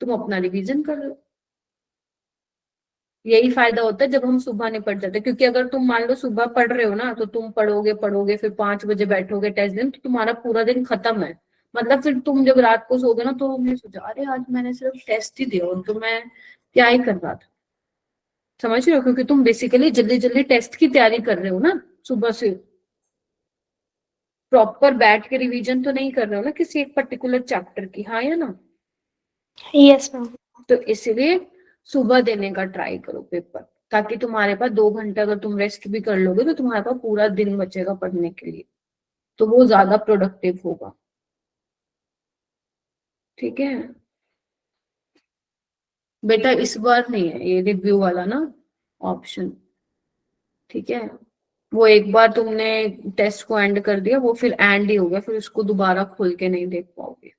तुम अपना रिवीजन कर लो। यही फायदा होता है जब हम सुबह नहीं पढ़ जाते, क्योंकि अगर तुम मान लो सुबह पढ़ रहे हो ना, तो तुम पढ़ोगे पढ़ोगे फिर 5 बजे बैठोगे टेस्ट दिन, तो तुम्हारा पूरा दिन खत्म है। मतलब फिर तुम जब रात को सोगे ना, तो हमने सोचा अरे आज मैंने सिर्फ टेस्ट ही दिया, और तो मैं क्या ही कर रहा था। समझ रहे हो? क्योंकि तुम बेसिकली जल्दी जल्दी टेस्ट की तैयारी कर रहे हो ना, सुबह से प्रॉपर बैठ के रिवीजन तो नहीं कर रहे हो ना किसी एक पर्टिकुलर चैप्टर की, हाँ या ना? Yes ma'am. तो इसलिए सुबह देने का ट्राई करो पेपर, ताकि तुम्हारे पास 2 घंटे अगर तुम रेस्ट भी कर लोगे तो तुम्हारे पास पूरा दिन बचेगा पढ़ने के लिए, तो वो ज्यादा प्रोडक्टिव होगा, ठीक है बेटा? इस बार नहीं है ये रिव्यू वाला ना ऑप्शन, ठीक है? वो एक बार तुमने टेस्ट को एंड कर दिया, वो फिर एंड ही हो गया, फिर उसको दोबारा खोल के नहीं देख पाओगे।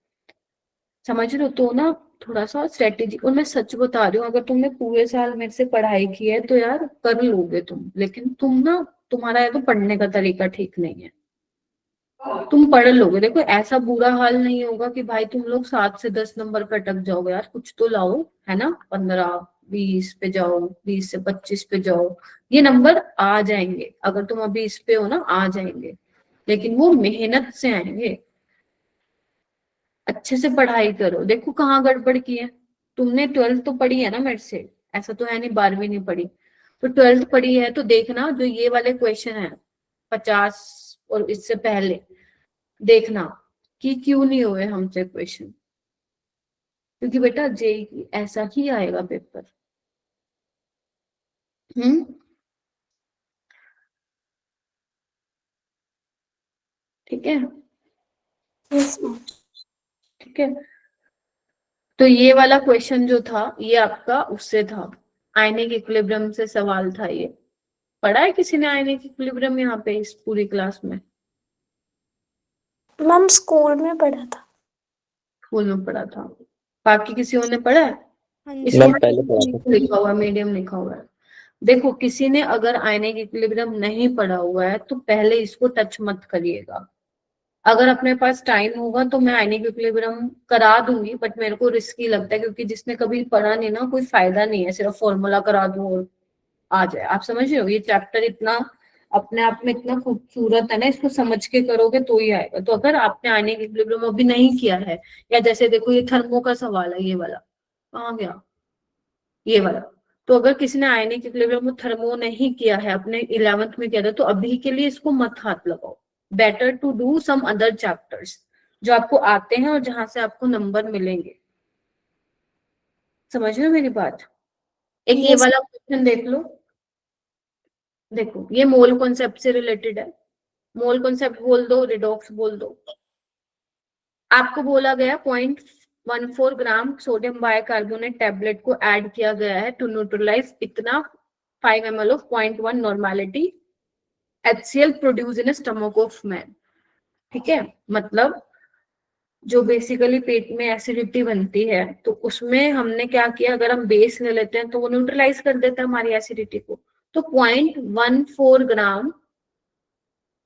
समझ रहे हो? तो ना थोड़ा सा स्ट्रेटेजी, और मैं सच बता रही हूँ, अगर तुमने पूरे साल मेरे से पढ़ाई की है तो यार कर लोगे तुम, लेकिन तुम ना, तुम्हारा या तो पढ़ने का तरीका ठीक नहीं है, तुम पढ़ लोगे। देखो ऐसा बुरा हाल नहीं होगा कि भाई तुम लोग 7 से 10 नंबर पे अटक जाओगे, यार कुछ तो लाओ, है ना? 15, 20 पे जाओ, 20 से 25 पे जाओ, ये नंबर आ जाएंगे, अगर तुम अभी इस पे हो ना आ जाएंगे, लेकिन वो मेहनत से आएंगे। अच्छे से पढ़ाई करो। देखो कहाँ गड़बड़ की है, तुमने 12th तो पढ़ी है ना मेरे से, ऐसा तो है नहीं 12वीं नहीं पढ़ी, तो 12th पढ़ी है, तो देखना जो ये वाले क्वेश्चन है 50 और इससे पहले, देखना कि क्यों नहीं हुए हमसे क्वेश्चन, क्योंकि बेटा जेईई ऐसा ही आएगा पेपर। ठीक है? Yes ma'am. ठीक है, तो ये वाला क्वेश्चन जो था ये आपका उससे था, आयनिक इक्विलिब्रियम से सवाल था ये। पढ़ा है किसी ने आयनिक इक्विलिब्रियम यहाँ पे इस पूरी क्लास में? मैम स्कूल में पढ़ा था। स्कूल में पढ़ा था, बाकी किसी ने पढ़ा है? हाँ जी। इसमें पहले पढ़ा था। लिखा हुआ है, मीडियम लिखा हुआ है। देखो किसी ने अगर आयनिक इक्विलिब्रियम नहीं पढ़ा हुआ है तो पहले इसको टच मत करिएगा, अगर अपने पास टाइम होगा तो मैं आयनिक इक्विलिब्रियम करा दूंगी, बट मेरे को रिस्की लगता है क्योंकि जिसने कभी पढ़ा नहीं ना, कोई फायदा नहीं है सिर्फ फॉर्मूला करा दूं और आ जाए। आप समझ रहे हो, ये चैप्टर इतना अपने आप में इतना खूबसूरत है ना, इसको समझ के करोगे तो ही आएगा। तो अगर आपने आयनिक इक्विलिब्रियम अभी नहीं किया है, या जैसे देखो ये थर्मो का सवाल है, ये वाला कहाँ गया, ये वाला, तो अगर किसी ने आयनिक इक्विलिब्रियम को थर्मो नहीं किया है, अपने 11th में किया था, तो अभी के लिए इसको मत हाथ लगाओ। Better to do some other chapters जो आपको आते हैं और जहां से आपको नंबर मिलेंगे। समझ रहे हो मेरी बात? एक ये Yes. वाला क्वेश्चन देख लो, देखो ये मोल कॉन्सेप्ट से रिलेटेड है। मोल कॉन्सेप्ट बोल दो, रिडॉक्स बोल दो। आपको बोला गया 0.14 ग्राम सोडियम बाइकार्बोनेट टैबलेट को ऐड किया गया है टू न्यूट्रलाइज इतना 5 ml of 0.1 normality HCl produce in stomach of man. ठीक है, मतलब जो बेसिकली पेट में एसिडिटी बनती है, तो उसमें हमने क्या किया, अगर हम बेस ले लेते हैं तो वो न्यूट्रलाइज कर देता है हमारी एसिडिटी को। तो 0.14 ग्राम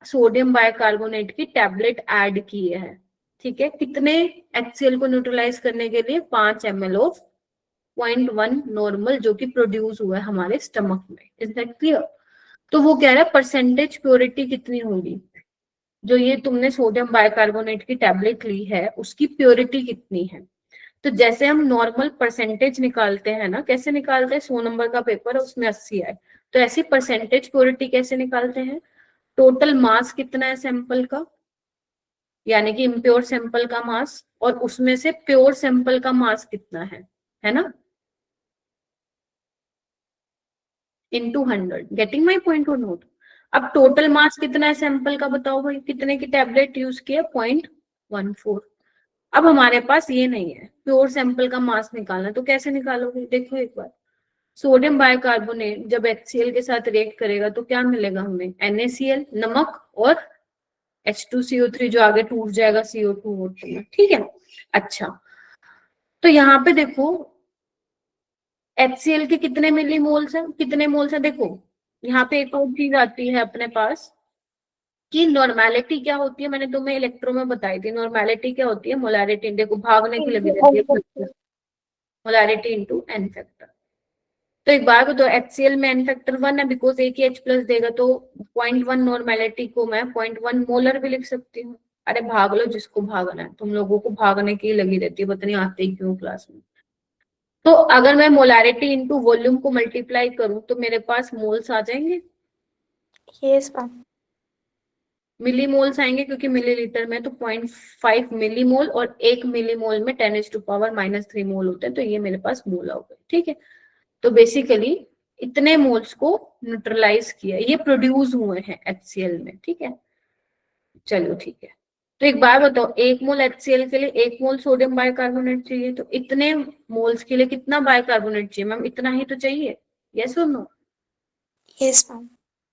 सोडियम बाइकार्बोनेट की टैबलेट ऐड किए हैं। ठीक है, कितने HCl को न्यूट्रलाइज करने के लिए? 5 ml ऑफ 0.1 नॉर्मल जो कि प्रोड्यूस हुआ है हमारे स्टमक में। Is that clear? तो वो कह रहा है परसेंटेज प्योरिटी कितनी होगी, जो ये तुमने सोडियम बाइकार्बोनेट की टैबलेट ली है उसकी प्योरिटी कितनी है। तो जैसे हम नॉर्मल परसेंटेज निकालते हैं ना, कैसे निकालते हैं, 100 नंबर का पेपर है उसमें 80 आए, तो ऐसी परसेंटेज प्योरिटी कैसे निकालते हैं? टोटल मास कितना है सैंपल का, यानी कि इम्प्योर सैंपल का मास, और उसमें से प्योर सैंपल का मास कितना है ना, इनटू 100। गेटिंग माय पॉइंट और नोट? अब टोटल मास कितना है सैंपल का, बताओ भाई, कितने की टैबलेट यूज किया? 0.14। अब हमारे पास ये नहीं है, प्योर सैंपल का मास निकालना, तो कैसे निकालोगे? देखो एक बार, सोडियम बाइकार्बोनेट जब HCl के साथ रिएक्ट करेगा तो क्या मिलेगा हमें? NaCl, नमक, और H2CO3 जो आगे टूट जाएगा CO2 में। ठीक है, अच्छा, तो यहाँ पे देखो HCl के कितने मिली मोल्स है, कितने मोल्स है? देखो यहाँ पे एक और चीज आती है अपने पास कि नॉर्मेलिटी क्या होती है, मैंने तुम्हें इलेक्ट्रो में बताई थी। नॉर्मेलिटी क्या होती है? मोलैरिटी, देखो भागने की लगी रहती है, मोलैरिटी इनटू एन फैक्टर। तो एक बार बताओ, HCl में एन फैक्टर 1 है, बिकॉज एक ही H प्लस देगा, तो 0.1 नॉर्मेलिटी को मैं 0.1 मोलर भी लिख सकती हूँ। अरे भाग लो जिसको भागना है, तुम लोगों को भागने की लगी रहती है, पता नहीं आते ही क्यों क्लास में। तो अगर मैं मोलैरिटी इनटू वॉल्यूम को मल्टीप्लाई करूं तो मेरे पास मोल्स आ जाएंगे, Yes, ma'am. मिली मोल्स आएंगे, क्योंकि मिलीलीटर में तो 0.5 मिली मोल और 1 मिली मोल में 10⁻³ मोल होते हैं, तो ये मेरे पास मोल हो गए। ठीक है, तो बेसिकली इतने मोल्स को न्यूट्रलाइज किया, ये प्रोड्यूस हुए हैं HCl में। ठीक है, चलो ठीक है, तो एक बार बताओ, 1 मोल HCl के लिए 1 मोल सोडियम बाइकार्बोनेट चाहिए, तो इतने मोल्स के लिए कितना बाइकार्बोनेट चाहिए मैम? इतना ही तो चाहिए, यस और नो? Yes, ma'am.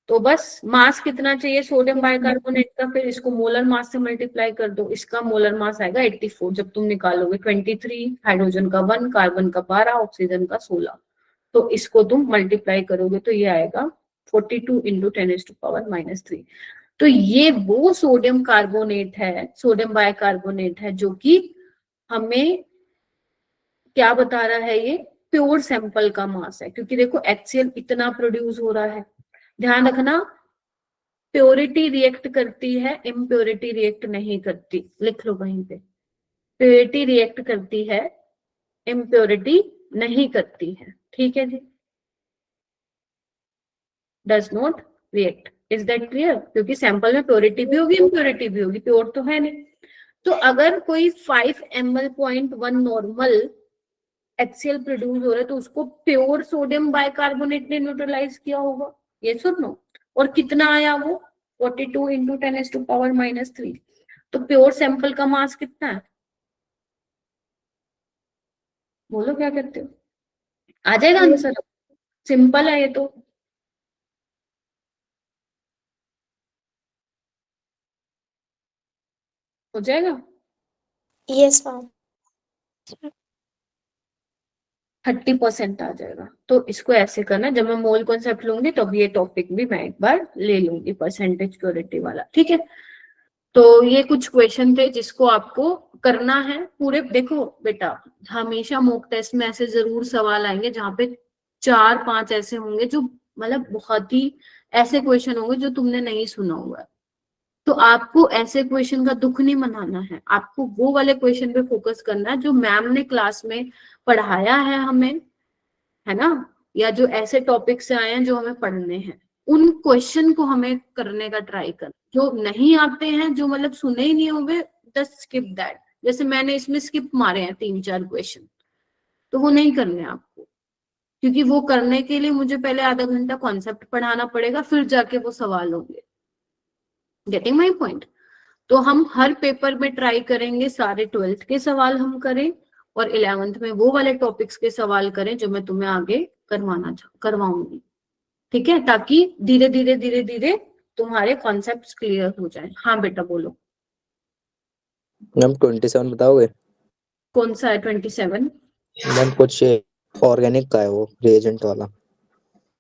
तो बस मास कितना चाहिए सोडियम बाइकार्बोनेट का, फिर इसको मोलर मास से मल्टीप्लाई कर दो, इसका मोलर मास आएगा 84। जब तुम निकालोगे 23, हाइड्रोजन का 1, कार्बन का 12, ऑक्सीजन का 16, तो इसको तुम मल्टीप्लाई करोगे तो ये आएगा 42 इंटू 10⁻³ तो ये वो सोडियम कार्बोनेट है, सोडियम बाइकार्बोनेट है, जो कि हमें क्या बता रहा है? ये प्योर सैंपल का मास है, क्योंकि देखो HCl इतना प्रोड्यूस हो रहा है। ध्यान रखना, प्योरिटी रिएक्ट करती है, इम्प्योरिटी रिएक्ट नहीं करती, लिख लो वहीं पे। प्योरिटी रिएक्ट करती है, इम्प्योरिटी नहीं करती है। ठीक है जी, does not react. Is that clear? क्योंकि सैंपल में प्योरिटी भी होगी, इम्प्योरिटी भी होगी, प्योर तो है नहीं। तो अगर कोई 5 ml 0.1 नॉर्मल HCl प्रोड्यूस हो रहा है, तो उसको प्योर सोडियम बाइकार्बोनेट ने न्यूट्रलाइज किया होगा, ये सुनो। और कितना आया वो? 42 इंटू 10⁻³ तो प्योर सैंपल का मास कितना है? बोलो क्या कहते हो? आ जाएगा आंसर? सिंपल है ये तो। हो जाएगा? Yes, ma'am. 30% आ जाएगा। तो इसको ऐसे करना, जब मैं मोल कॉन्सेप्ट लूंगी तब ये टॉपिक भी मैं एक बार ले लूंगी, परसेंटेज प्योरिटी वाला। ठीक है, तो ये कुछ क्वेश्चन थे जिसको आपको करना है पूरे। देखो बेटा, हमेशा मॉक टेस्ट में ऐसे जरूर सवाल आएंगे जहाँ पे 4-5 ऐसे होंगे जो मतलब बहुत ही ऐसे क्वेश्चन होंगे जो तुमने नहीं सुना हुआ है। तो आपको ऐसे क्वेश्चन का दुख नहीं मनाना है, आपको वो वाले क्वेश्चन पे फोकस करना है जो मैम ने क्लास में पढ़ाया है हमें, है ना, या जो ऐसे टॉपिक से आए हैं जो हमें पढ़ने हैं, उन क्वेश्चन को हमें करने का ट्राई कर। जो नहीं आते हैं, जो मतलब सुने ही नहीं होंगे, जस्ट स्किप दैट। जैसे मैंने इसमें स्किप मारे हैं 3-4 क्वेश्चन, तो वो नहीं करने हैं आपको, क्योंकि वो करने के लिए मुझे पहले आधा घंटा कॉन्सेप्ट पढ़ाना पड़ेगा, फिर जाके वो सवाल होंगे। Getting my point? तो हम हर पेपर में ट्राई करेंगे सारे 12th के सवाल हम करें, और 11th में वो वाले टॉपिक्स के सवाल करें जो मैं तुम्हें आगे करवाऊंगी। ठीक है, ताकि धीरे धीरे तुम्हारे कॉन्सेप्ट्स क्लियर हो जाए। हाँ बेटा बोलो। मैम 27 बताओगे? कौन सा है 27? मैम कुछ ऑर्गेनिक का है वो रिएजेंट वाला।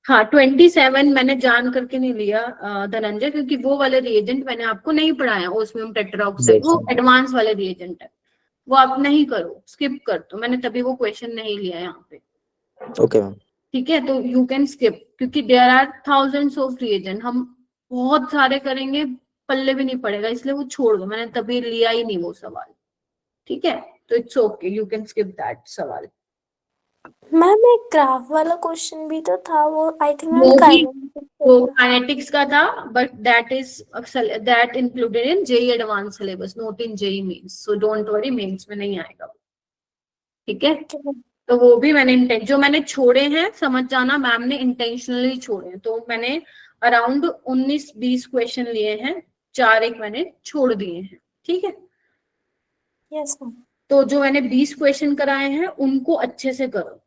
हाँ 27 मैंने जान करके नहीं लिया धनंजय, क्योंकि वो वाले रिएजेंट मैंने आपको नहीं पढ़ाया। ओस्मियम टेट्राऑक्साइड वो एडवांस वाले रिएजेंट है, वो आप नहीं करो, स्किप कर दो। मैंने तभी वो क्वेश्चन नहीं लिया यहाँ पे। Okay ma'am. ठीक है, तो यू कैन स्किप, क्योंकि there are thousands of reagent, हम बहुत सारे करेंगे, पल्ले भी नहीं पड़ेगा, इसलिए वो छोड़ दो, मैंने तभी लिया ही नहीं वो सवाल। ठीक है, तो it's okay, you can skip that सवाल। मैम एक ग्राफ वाला क्वेश्चन भी तो था, वो आई थिंक वो मैम भी वो काइनेटिक्स का था, but that included in JEE advance syllabus, not in JEE Mains, so don't worry, Mains में नहीं आएगा। ठीक है, तो वो भी मैंने जो मैंने छोड़े हैं, समझ जाना, मैम ने इंटेंशनली छोड़े हैं। तो मैंने अराउंड 19-20 क्वेश्चन लिए हैं, 4 एक मैंने छोड़ दिए हैं। ठीक है, यस मैम। तो जो मैंने 20 क्वेश्चन कराए हैं उनको अच्छे से करो।